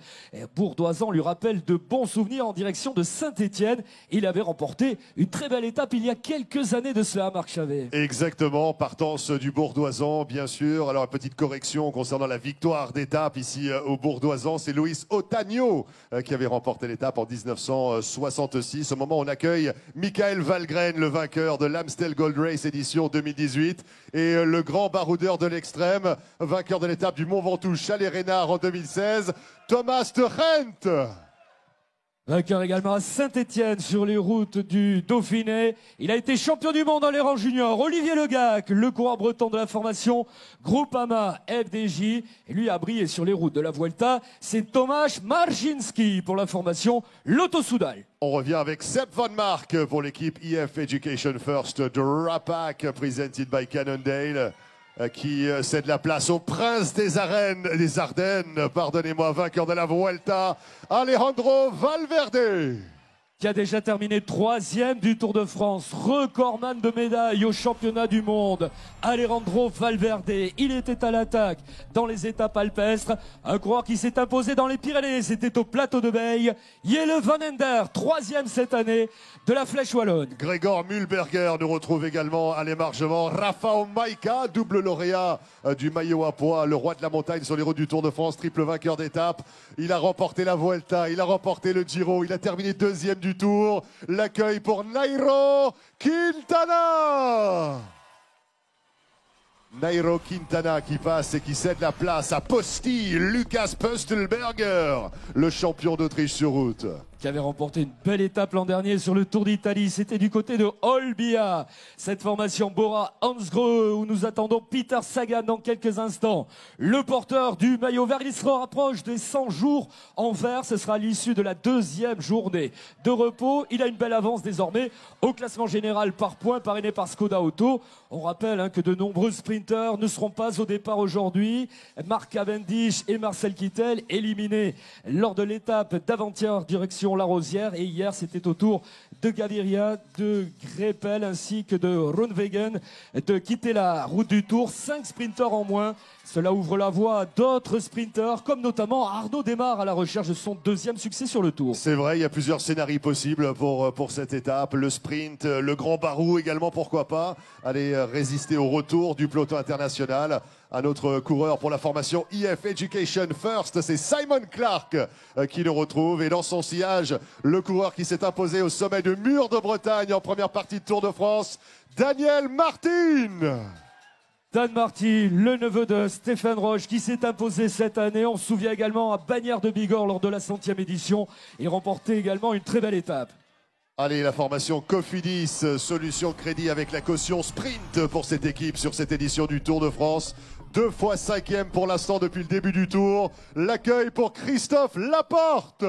[SPEAKER 1] Bourdoisan lui rappelle de bons souvenirs en direction de Saint-Étienne. Il avait remporté une très belle étape il y a quelques années de cela, Marc Chavet.
[SPEAKER 2] Exactement, partance du Bourdoisan, bien sûr. Alors, une petite correction concernant la victoire d'étape ici au Bourdoisan. C'est Luis Otaño qui avait remporté l'étape en 1966. Au moment où on accueille Michael Valgren, le vainqueur de l'Amstel Gold Race édition 2018, et le grand baroudeur de l'extrême, vainqueur de l'étape du Mont Ventoux Chalet-Reynard en 2016, Thomas de Gendt.
[SPEAKER 1] Vainqueur également à Saint-Étienne sur les routes du Dauphiné. Il a été champion du monde dans les rangs juniors. Olivier Legac, le coureur breton de la formation Groupama FDJ. Et lui a brillé sur les routes de la Vuelta. C'est Tomasz Marcinski pour la formation Lotto Soudal.
[SPEAKER 2] On revient avec Sepp Van Mark pour l'équipe EF Education First Drapac, presented by Cannondale, qui cède la place au prince des Ardennes, pardonnez-moi, vainqueur de la Vuelta, Alejandro Valverde.
[SPEAKER 1] Qui a déjà terminé 3e du Tour de France, recordman de médailles au championnat du monde. Alejandro Valverde, il était à l'attaque dans les étapes alpestres. Un coureur qui s'est imposé dans les Pyrénées, c'était au plateau de Beille. Jelle Van Ender, 3e cette année de la Flèche Wallonne.
[SPEAKER 2] Gregor Mühlberger nous retrouve également à l'émargement. Rafa Maika, double lauréat du maillot à pois, le roi de la montagne sur les routes du Tour de France, triple vainqueur d'étape. Il a remporté la Vuelta, il a remporté le Giro, il a terminé 2e du Tour. L'accueil pour Nairo Quintana. Nairo Quintana qui passe et qui cède la place à Posti, Lucas Pöstelberger, le champion d'Autriche sur route.
[SPEAKER 1] Qui avait remporté une belle étape l'an dernier sur le Tour d'Italie. C'était du côté de Olbia. Cette formation Bora Hansgrohe où nous attendons Peter Sagan dans quelques instants. Le porteur du maillot vert, il se rapproche des 100 jours en vert. Ce sera à l'issue de la 2e journée de repos. Il a une belle avance désormais au classement général par points parrainé par Skoda Auto. On rappelle que de nombreux sprinteurs ne seront pas au départ aujourd'hui. Mark Cavendish et Marcel Kittel éliminés lors de l'étape d'avant-hier direction La Rosière, et hier c'était au tour de Gaviria, de Greipel ainsi que de Groenewegen de quitter la route du Tour. 5 sprinteurs en moins, cela ouvre la voie à d'autres sprinteurs comme notamment Arnaud Démare à la recherche de son 2e succès sur le Tour.
[SPEAKER 2] C'est vrai, il y a plusieurs scénarios possibles pour cette étape, le sprint, le Grand Barou également, pourquoi pas, aller résister au retour du peloton international. Un autre coureur pour la formation EF Education First, c'est Simon Clark qui le retrouve. Et dans son sillage, le coureur qui s'est imposé au sommet de Mur de Bretagne en première partie de Tour de France, Daniel Martin.
[SPEAKER 1] Dan Martin, le neveu de Stéphane Roche, qui s'est imposé cette année. On se souvient également à Bagnères de Bigorre lors de la 100e édition et remporté également une très belle étape.
[SPEAKER 2] Allez, la formation Cofidis, solution crédit avec la caution sprint pour cette équipe sur cette édition du Tour de France. 2 fois 5e pour l'instant depuis le début du Tour. L'accueil pour Christophe Laporte.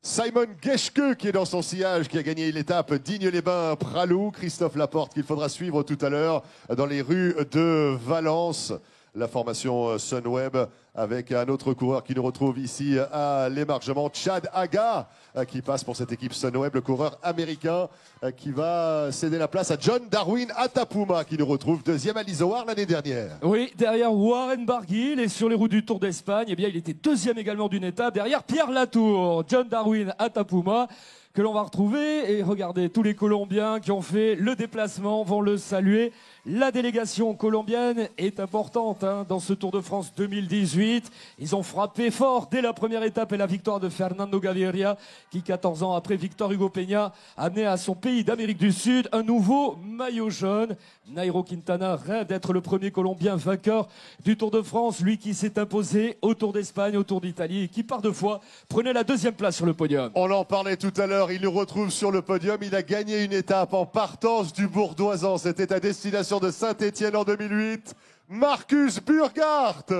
[SPEAKER 2] Simon Geschke qui est dans son sillage, qui a gagné l'étape Digne-les-Bains-Pralou. Christophe Laporte qu'il faudra suivre tout à l'heure dans les rues de Valence. La formation Sunweb avec un autre coureur qui nous retrouve ici à l'émargement, Chad Haga, qui passe pour cette équipe Sunweb, le coureur américain qui va céder la place à John Darwin Atapuma, qui nous retrouve 2e à l'Izoard l'année dernière.
[SPEAKER 1] Oui, derrière Warren Barguil et sur les routes du Tour d'Espagne, eh bien, il était 2e également d'une étape, derrière Pierre Latour. John Darwin Atapuma, que l'on va retrouver, et regardez, tous les Colombiens qui ont fait le déplacement vont le saluer. La délégation colombienne est importante dans ce Tour de France 2018. Ils ont frappé fort dès la première étape et la victoire de Fernando Gaviria, qui 14 ans après Victor Hugo Peña a amené à son pays d'Amérique du Sud un nouveau maillot jaune. Nairo Quintana rêve d'être le premier Colombien vainqueur du Tour de France, lui qui s'est imposé au Tour d'Espagne, au Tour d'Italie et qui par 2 fois prenait la 2e place sur le podium.
[SPEAKER 2] On en parlait tout à l'heure, il nous retrouve sur le podium. Il a gagné une étape en partance du Bourdoisan. C'était à destination de Saint-Étienne en 2008. Marcus Burghardt.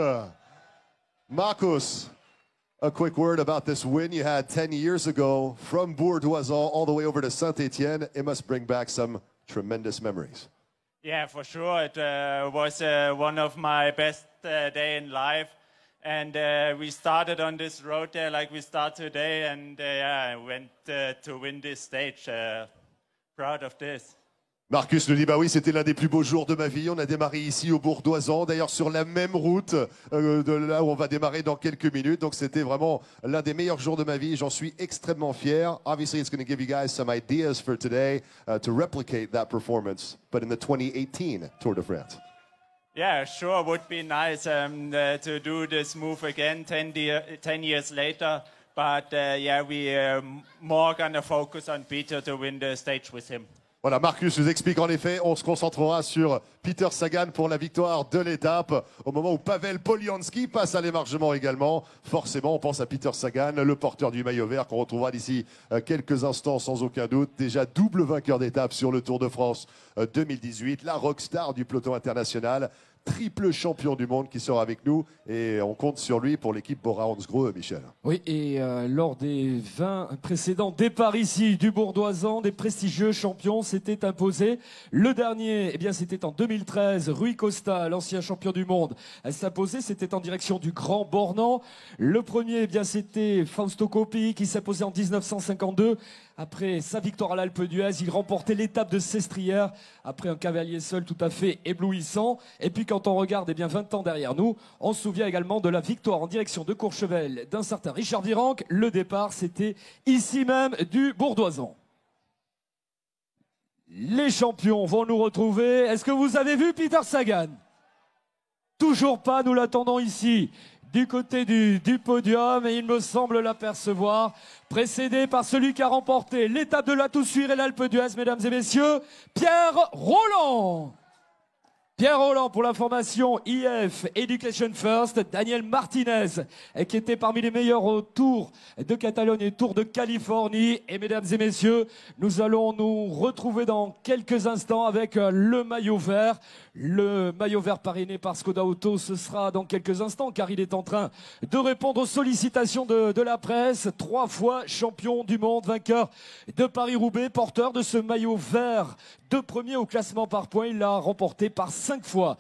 [SPEAKER 2] Marcus, a quick word about this win you had 10 years ago from Bourdoisan all the way over to Saint-Étienne. It must bring back some tremendous memories.
[SPEAKER 13] Yeah, for sure. It was one of my best day in life. And we started on this road there like we start today. And I went to win this stage. Proud of this.
[SPEAKER 2] Marcus nous dit, bah oui, c'était l'un des plus beaux jours de ma vie. On a démarré ici au Bourdoisan, d'ailleurs sur la même route de là où on va démarrer dans quelques minutes. Donc c'était vraiment l'un des meilleurs jours de ma vie. J'en suis extrêmement fier. Obviously, it's going to give you guys some ideas for today to replicate that performance, but in the 2018 Tour de France.
[SPEAKER 13] Yeah, sure, would be nice to do this move again 10 years later. But yeah, we more going to focus on Peter to win the stage with him.
[SPEAKER 2] Voilà, Marcus nous explique en effet, on se concentrera sur Peter Sagan pour la victoire de l'étape. Au moment où Pavel Polianski passe à l'émargement également, forcément on pense à Peter Sagan, le porteur du maillot vert qu'on retrouvera d'ici quelques instants sans aucun doute. Déjà double vainqueur d'étape sur le Tour de France 2018, la rockstar du peloton international. Triple champion du monde qui sera avec nous et on compte sur lui pour l'équipe Bora-Hansgrohe, Michel.
[SPEAKER 1] Oui, et lors des 20 précédents départs ici du Bourdoisan, des prestigieux champions s'étaient imposés. Le dernier, eh bien, c'était en 2013. Rui Costa, l'ancien champion du monde, s'imposait. C'était en direction du Grand Bornand. Le premier, eh bien, c'était Fausto Coppi qui s'imposait en 1952. Après sa victoire à l'Alpe d'Huez, il remportait l'étape de Sestrières après un cavalier seul tout à fait éblouissant. Et puis quand on regarde, eh bien 20 ans derrière nous, on se souvient également de la victoire en direction de Courchevel d'un certain Richard Virenque. Le départ, c'était ici même du Bourdoisan. Les champions vont nous retrouver. Est-ce que vous avez vu Peter Sagan? Toujours pas, nous l'attendons ici. Du côté du podium, et il me semble l'apercevoir, précédé par celui qui a remporté l'étape de la Toussuire et l'Alpe d'Huez, mesdames et messieurs, Pierre Rolland. Pierre Rolland pour la formation IF Education First, Daniel Martinez qui était parmi les meilleurs au Tour de Catalogne et Tour de Californie. Et mesdames et messieurs, nous allons nous retrouver dans quelques instants avec le maillot vert. Le maillot vert parrainé par Skoda Auto, ce sera dans quelques instants car il est en train de répondre aux sollicitations de la presse. 3 fois champion du monde, vainqueur de Paris-Roubaix, porteur de ce maillot vert. 2 premiers au classement par points, il l'a remporté par 5 fois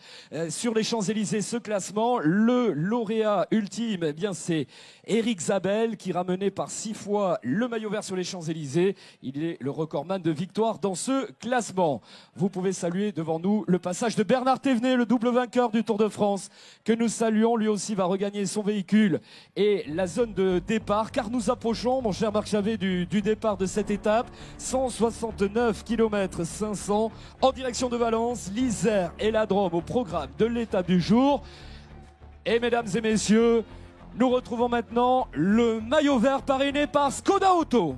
[SPEAKER 1] sur les Champs-Élysées. Ce classement, le lauréat ultime, eh bien c'est Eric Zabel qui ramenait par 6 fois le maillot vert sur les Champs-Élysées. Il est le recordman de victoire dans ce classement. Vous pouvez saluer devant nous le passage de Bernard Thévenet, le double vainqueur du Tour de France, que nous saluons. Lui aussi va regagner son véhicule et la zone de départ, car nous approchons, mon cher Marc Chavet, du départ de cette étape. 169 km 500 en direction de Valence, l'Isère et la Drôme au programme de l'étape du jour. Et mesdames et messieurs, nous retrouvons maintenant le maillot vert parrainé par Skoda Auto.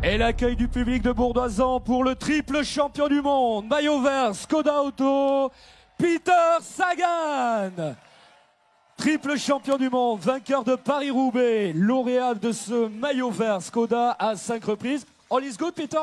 [SPEAKER 1] Et l'accueil du public de Bourdoisan pour le triple champion du monde, maillot vert, Skoda Auto, Peter Sagan. Triple champion du monde, vainqueur de Paris-Roubaix, lauréat de ce maillot vert Skoda à 5 reprises. All is good, Peter,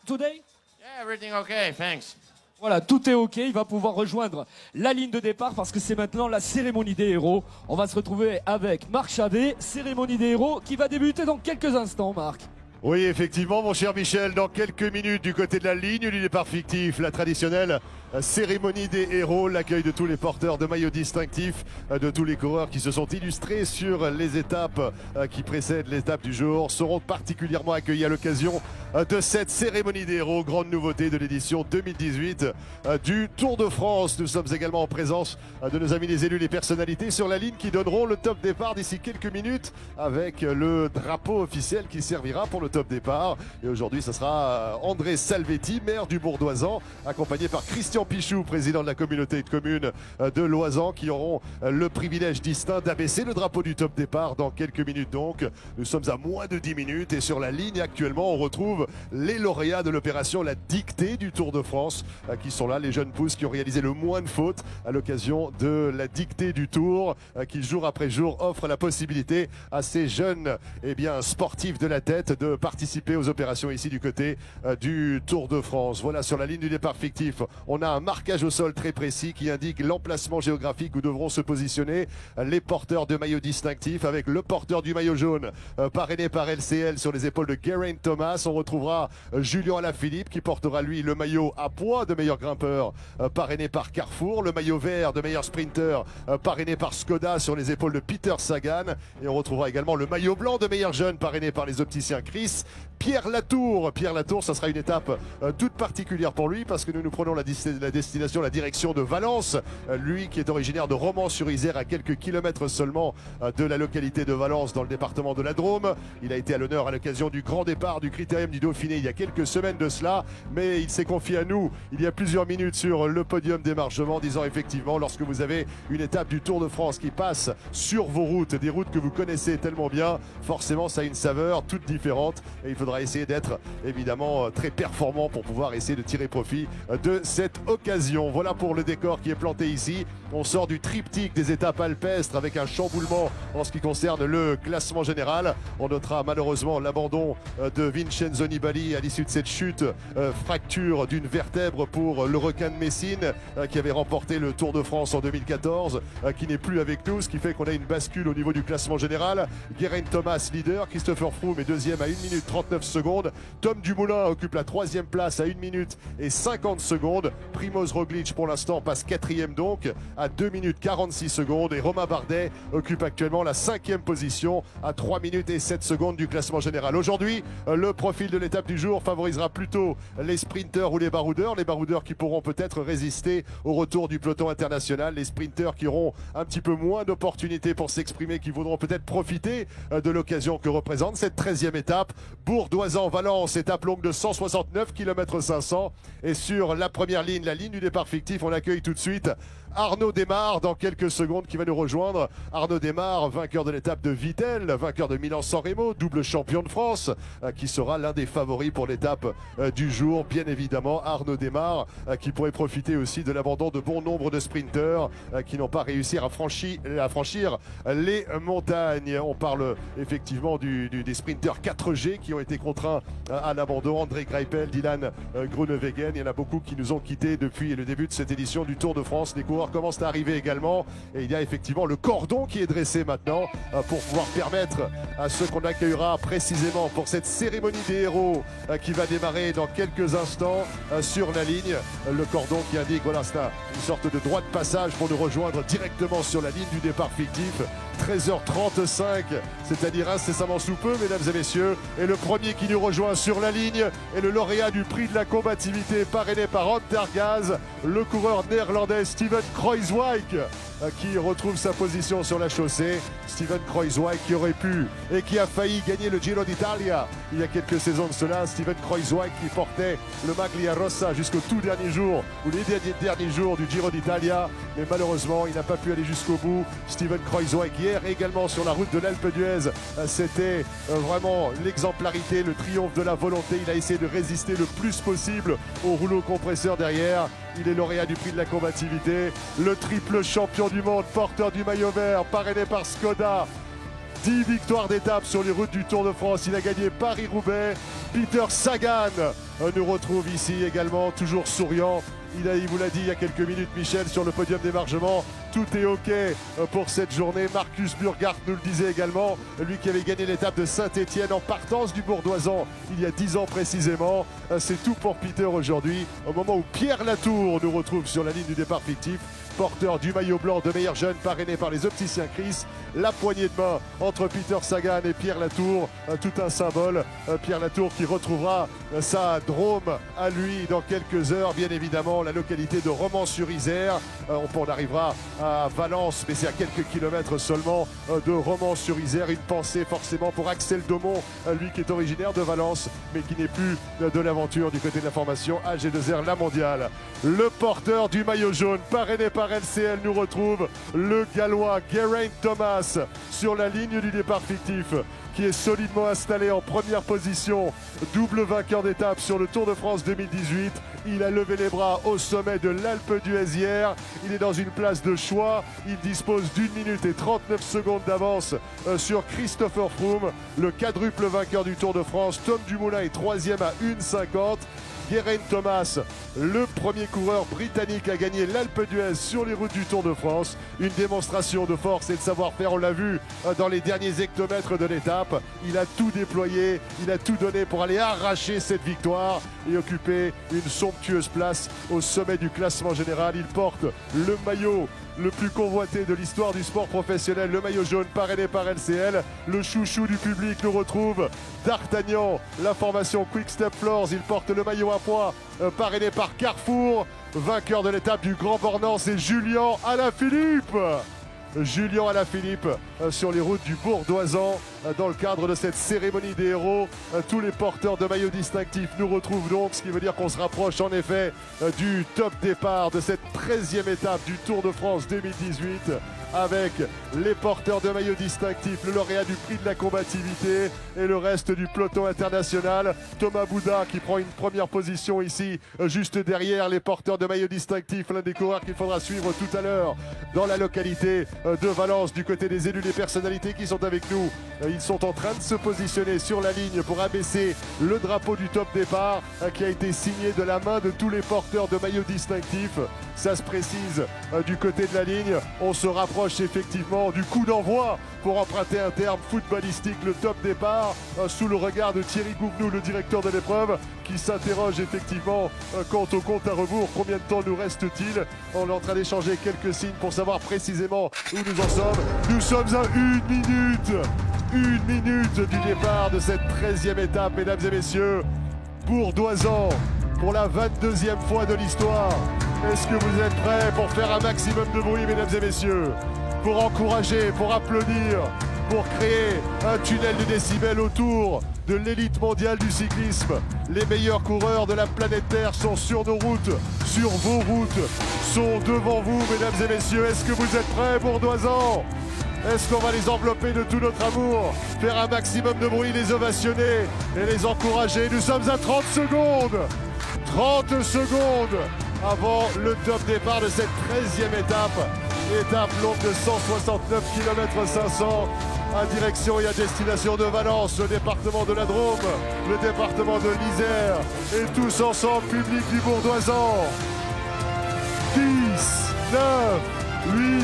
[SPEAKER 1] today?
[SPEAKER 14] Yeah, everything okay, thanks.
[SPEAKER 1] Voilà, tout est OK, il va pouvoir rejoindre la ligne de départ parce que c'est maintenant la cérémonie des héros. On va se retrouver avec Marc Chavet, cérémonie des héros qui va débuter dans quelques instants, Marc.
[SPEAKER 2] Oui, effectivement, mon cher Michel, dans quelques minutes du côté de la ligne du départ fictif, la traditionnelle cérémonie des héros, l'accueil de tous les porteurs de maillots distinctifs, de tous les coureurs qui se sont illustrés sur les étapes qui précèdent l'étape du jour, seront particulièrement accueillis à l'occasion de cette cérémonie des héros, grande nouveauté de l'édition 2018 du Tour de France. Nous sommes également en présence de nos amis les élus, les personnalités sur la ligne qui donneront le top départ d'ici quelques minutes avec le drapeau officiel qui servira pour le top départ. Et aujourd'hui, ce sera André Salvetti, maire du Bourdoisan, accompagné par Christian Pichou, président de la communauté de communes de Loisan, qui auront le privilège distinct d'abaisser le drapeau du top départ dans quelques minutes. Donc, nous sommes à moins de 10 minutes et sur la ligne actuellement, on retrouve les lauréats de l'opération La Dictée du Tour de France qui sont là, les jeunes pousses qui ont réalisé le moins de fautes à l'occasion de la Dictée du Tour qui jour après jour offre la possibilité à ces jeunes sportifs de la tête de participer aux opérations ici du côté du Tour de France. Voilà, sur la ligne du départ fictif, on a un marquage au sol très précis qui indique l'emplacement géographique où devront se positionner les porteurs de maillots distinctifs, avec le porteur du maillot jaune parrainé par LCL sur les épaules de Geraint Thomas. On retrouvera Julien Alaphilippe qui portera lui le maillot à poids de meilleur grimpeur parrainé par Carrefour, le maillot vert de meilleur sprinter parrainé par Skoda sur les épaules de Peter Sagan, et on retrouvera également le maillot blanc de meilleur jeune parrainé par les opticiens Chris Pierre Latour. Pierre Latour, ça sera une étape toute particulière pour lui parce que nous prenons la destination, la direction de Valence. Lui qui est originaire de Romans-sur-Isère, à quelques kilomètres seulement de la localité de Valence dans le département de la Drôme. Il a été à l'honneur à l'occasion du grand départ du Critérium du Dauphiné il y a quelques semaines de cela, mais il s'est confié à nous il y a plusieurs minutes sur le podium d'émargement, disant effectivement, lorsque vous avez une étape du Tour de France qui passe sur vos routes, des routes que vous connaissez tellement bien, forcément ça a une saveur toute différente et il faudra essayer d'être évidemment très performant pour pouvoir essayer de tirer profit de cette occasion. Voilà pour le décor qui est planté ici. On sort du triptyque des étapes alpestres avec un chamboulement en ce qui concerne le classement général. On notera malheureusement l'abandon de Vincenzo Nibali à l'issue de cette chute, fracture d'une vertèbre pour le requin de Messine qui avait remporté le Tour de France en 2014, qui n'est plus avec nous, ce qui fait qu'on a une bascule au niveau du classement général. Geraint Thomas leader, Christopher Froome est deuxième à 1 minute 39 secondes. Tom Dumoulin occupe la troisième place à 1 minute et 50 secondes. Primoz Roglic pour l'instant passe quatrième donc à 2 minutes 46 secondes et Romain Bardet occupe actuellement la cinquième position à 3 minutes et 7 secondes du classement général. Aujourd'hui, le profil de l'étape du jour favorisera plutôt les sprinteurs ou les baroudeurs qui pourront peut-être résister au retour du peloton international, les sprinteurs qui auront un petit peu moins d'opportunités pour s'exprimer, qui voudront peut-être profiter de l'occasion que représente cette 13e étape. Bourg-Doisan-Valence, étape longue de 169 km 500 et sur la première ligne, la ligne du départ fictif, on accueille tout de suite Arnaud Démare dans quelques secondes qui va nous rejoindre. Arnaud Démare, vainqueur de l'étape de Vittel, vainqueur de Milan-San Remo, double champion de France, qui sera l'un des favoris pour l'étape du jour. Bien évidemment, Arnaud Démare qui pourrait profiter aussi de l'abandon de bon nombre de sprinteurs qui n'ont pas réussi à franchir les montagnes. On parle effectivement des sprinteurs 4G qui ont été contraints à l'abandon. André Greipel, Dylan Groenewegen, il y en a beaucoup qui nous ont quittés depuis le début de cette édition du Tour de France. Les coureurs commencent à arriver également et il y a effectivement le cordon qui est dressé maintenant pour pouvoir permettre à ceux qu'on accueillera précisément pour cette cérémonie des héros qui va démarrer dans quelques instants sur la ligne. Le cordon qui indique, voilà, c'est une sorte de droit de passage pour nous rejoindre directement sur la ligne du départ fictif. 13h35, c'est-à-dire incessamment sous peu, mesdames et messieurs. Et le premier qui nous rejoint sur la ligne est le lauréat du prix de la combativité parrainé par Antergaz, le coureur néerlandais Steven Kruijswijk qui retrouve sa position sur la chaussée. Steven Kruijswijk qui aurait pu et qui a failli gagner le Giro d'Italia il y a quelques saisons de cela. Steven Kruijswijk qui portait le Maglia Rossa jusqu'au tout dernier jour ou les derniers jours du Giro d'Italia, mais malheureusement il n'a pas pu aller jusqu'au bout. Steven Kruijswijk hier également sur la route de l'Alpe d'Huez, c'était vraiment l'exemplarité, le triomphe de la volonté. Il a essayé de résister le plus possible au rouleau compresseur derrière. Il est lauréat du prix de la combativité, le triple champion du monde, porteur du maillot vert, parrainé par Skoda. 10 victoires d'étape sur les routes du Tour de France. Il a gagné Paris-Roubaix. Peter Sagan nous retrouve ici également, toujours souriant. Il vous l'a dit il y a quelques minutes, Michel, sur le podium d'émargement. Tout est OK pour cette journée. Marcus Burghardt nous le disait également, lui qui avait gagné l'étape de Saint-Etienne en partance du Bourg-d'Oisan il y a 10 ans précisément. C'est tout pour Peter aujourd'hui, au moment où Pierre Latour nous retrouve sur la ligne du départ fictif, porteur du maillot blanc de meilleur jeune parrainé par les opticiens Chris. La poignée de main entre Peter Sagan et Pierre Latour, tout un symbole. Pierre Latour qui retrouvera sa Drôme à lui dans quelques heures, bien évidemment, la localité de Romans-sur-Isère. On arrivera à Valence, mais c'est à quelques kilomètres seulement de Romans-sur-Isère. Une pensée forcément pour Axel Daumont, lui qui est originaire de Valence, mais qui n'est plus de l'aventure du côté de la formation AG2R La Mondiale. Le porteur du maillot jaune, parrainé par LCL, nous retrouve le Gallois Geraint Thomas sur la ligne du départ fictif, qui est solidement installé en première position, double vainqueur d'étape sur le Tour de France 2018. Il a levé les bras au sommet de l'Alpe d'Huez hier. Il est dans une place de choix. Il dispose d'1 minute et 39 secondes d'avance sur Christopher Froome, le quadruple vainqueur du Tour de France. Tom Dumoulin est troisième à 1,50. Geraint Thomas, le premier coureur britannique à gagner l'Alpe d'Huez sur les routes du Tour de France. Une démonstration de force et de savoir-faire, on l'a vu dans les derniers hectomètres de l'étape. Il a tout déployé, il a tout donné pour aller arracher cette victoire et occuper une somptueuse place au sommet du classement général. Il porte le maillot le plus convoité de l'histoire du sport professionnel, le maillot jaune parrainé par LCL. Le chouchou du public nous retrouve D'Artagnan, la formation Quick Step Floors. Il porte le maillot à pois parrainé par Carrefour. Vainqueur de l'étape du Grand Bornand, c'est Julien Alaphilippe. Julien Alaphilippe sur les routes du Bourdoisan dans le cadre de cette cérémonie des héros. Tous les porteurs de maillots distinctifs nous retrouvent donc, ce qui veut dire qu'on se rapproche en effet du top départ de cette 13e étape du Tour de France 2018 avec les porteurs de maillots distinctifs, le lauréat du prix de la combativité et le reste du peloton international. Thomas Bouda qui prend une première position ici, juste derrière les porteurs de maillots distinctifs, l'un des coureurs qu'il faudra suivre tout à l'heure dans la localité de Valence, du côté des élus, des personnalités qui sont avec nous. Ils sont en train de se positionner sur la ligne pour abaisser le drapeau du top départ qui a été signé de la main de tous les porteurs de maillots distinctifs. Ça se précise du côté de la ligne. On se rapproche effectivement du coup d'envoi, pour emprunter un terme footballistique, le top départ, sous le regard de Thierry Gouvenou, le directeur de l'épreuve, qui s'interroge effectivement quant au compte à rebours. Combien de temps nous reste-t-il? On est en train d'échanger quelques signes pour savoir précisément où nous en sommes. Nous sommes à 1 minute du départ de cette 13e étape, mesdames et messieurs. Bourdoisan, pour la 22e fois de l'histoire. Est-ce que vous êtes prêts pour faire un maximum de bruit, mesdames et messieurs? Pour encourager, pour applaudir, pour créer un tunnel de décibels autour de l'élite mondiale du cyclisme. Les meilleurs coureurs de la planète Terre sont sur nos routes, sur vos routes, sont devant vous, mesdames et messieurs. Est-ce que vous êtes prêts, Bourdoisan? Est-ce qu'on va les envelopper de tout notre amour, faire un maximum de bruit, les ovationner et les encourager? Nous sommes à 30 secondes 30 secondes avant le top départ de cette 13e étape. Étape longue de 169 km 500 à direction et à destination de Valence, le département de la Drôme, le département de l'Isère. Et tous ensemble, public du Bourdoisan. 10, 9, 8,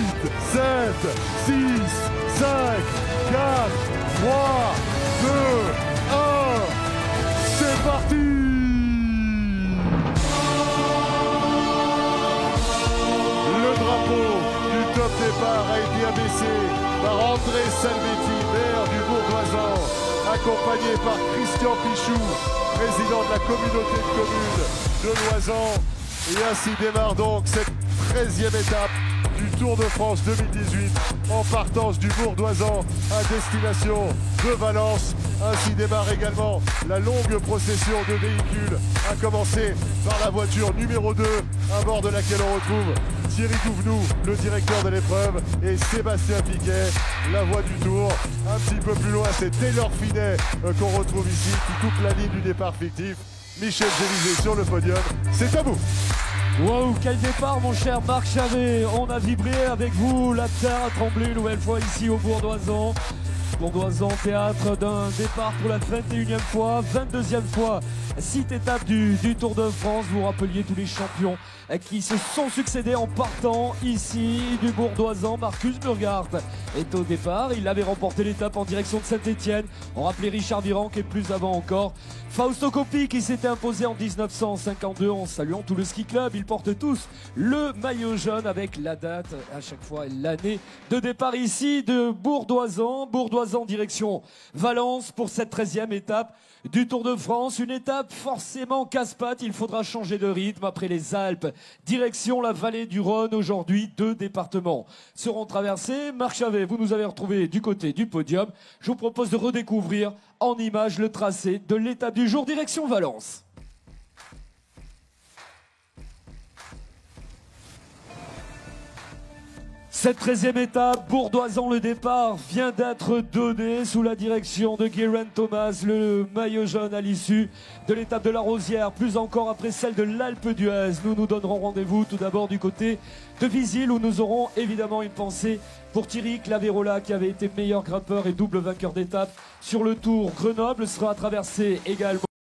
[SPEAKER 2] 7, 6, 5, 4, 3, 2, 1. C'est parti! Le drapeau du top départ a été abaissé par André Salvetti, maire du Bourdoisan, accompagné par Christian Pichou, président de la communauté de communes de Loisan. Et ainsi démarre donc cette 13e étape du Tour de France 2018 en partance du Bourdoisan à destination de Valence. Ainsi démarre également la longue procession de véhicules, à commencer par la voiture numéro 2, à bord de laquelle on retrouve Thierry Gouvenou, le directeur de l'épreuve, et Sébastien Piquet, la voix du Tour. Un petit peu plus loin, c'est Taylor Finet qu'on retrouve ici, qui coupe la ligne du départ fictif. Michel Gélisée sur le podium, c'est à vous.
[SPEAKER 1] Wow, quel départ mon cher Marc Chavet. On a vibré avec vous, la terre a tremblé une nouvelle fois ici au Bourdoisan. Bourdoisan, théâtre d'un départ pour la 21e fois, 22e fois, 6 étapes du Tour de France. Vous rappeliez tous les champions qui se sont succédés en partant ici du Bourdoisan. Marcus Burghardt est au départ, il avait remporté l'étape en direction de Saint-Étienne. On rappelait Richard Virenque et plus avant encore Fausto Coppi qui s'était imposé en 1952 en saluant tout le ski club. Ils portent tous le maillot jaune avec la date à chaque fois, l'année de départ ici de Bourdoisan. Bourdoisan direction Valence pour cette 13e étape du Tour de France. Une étape forcément casse-pattes, il faudra changer de rythme après les Alpes. Direction la vallée du Rhône aujourd'hui, 2 départements seront traversés. Marc Chavet, vous nous avez retrouvé du côté du podium. Je vous propose de redécouvrir en images le tracé de l'étape du jour direction Valence. Cette 13e étape, Bourdoisan, le départ vient d'être donné sous la direction de Geraint Thomas, le maillot jaune à l'issue de l'étape de la Rosière, plus encore après celle de l'Alpe d'Huez. Nous nous donnerons rendez-vous tout d'abord du côté de Visil où nous aurons évidemment une pensée pour Thierry Claverola qui avait été meilleur grimpeur et double vainqueur d'étape sur le Tour. Grenoble sera traversé également.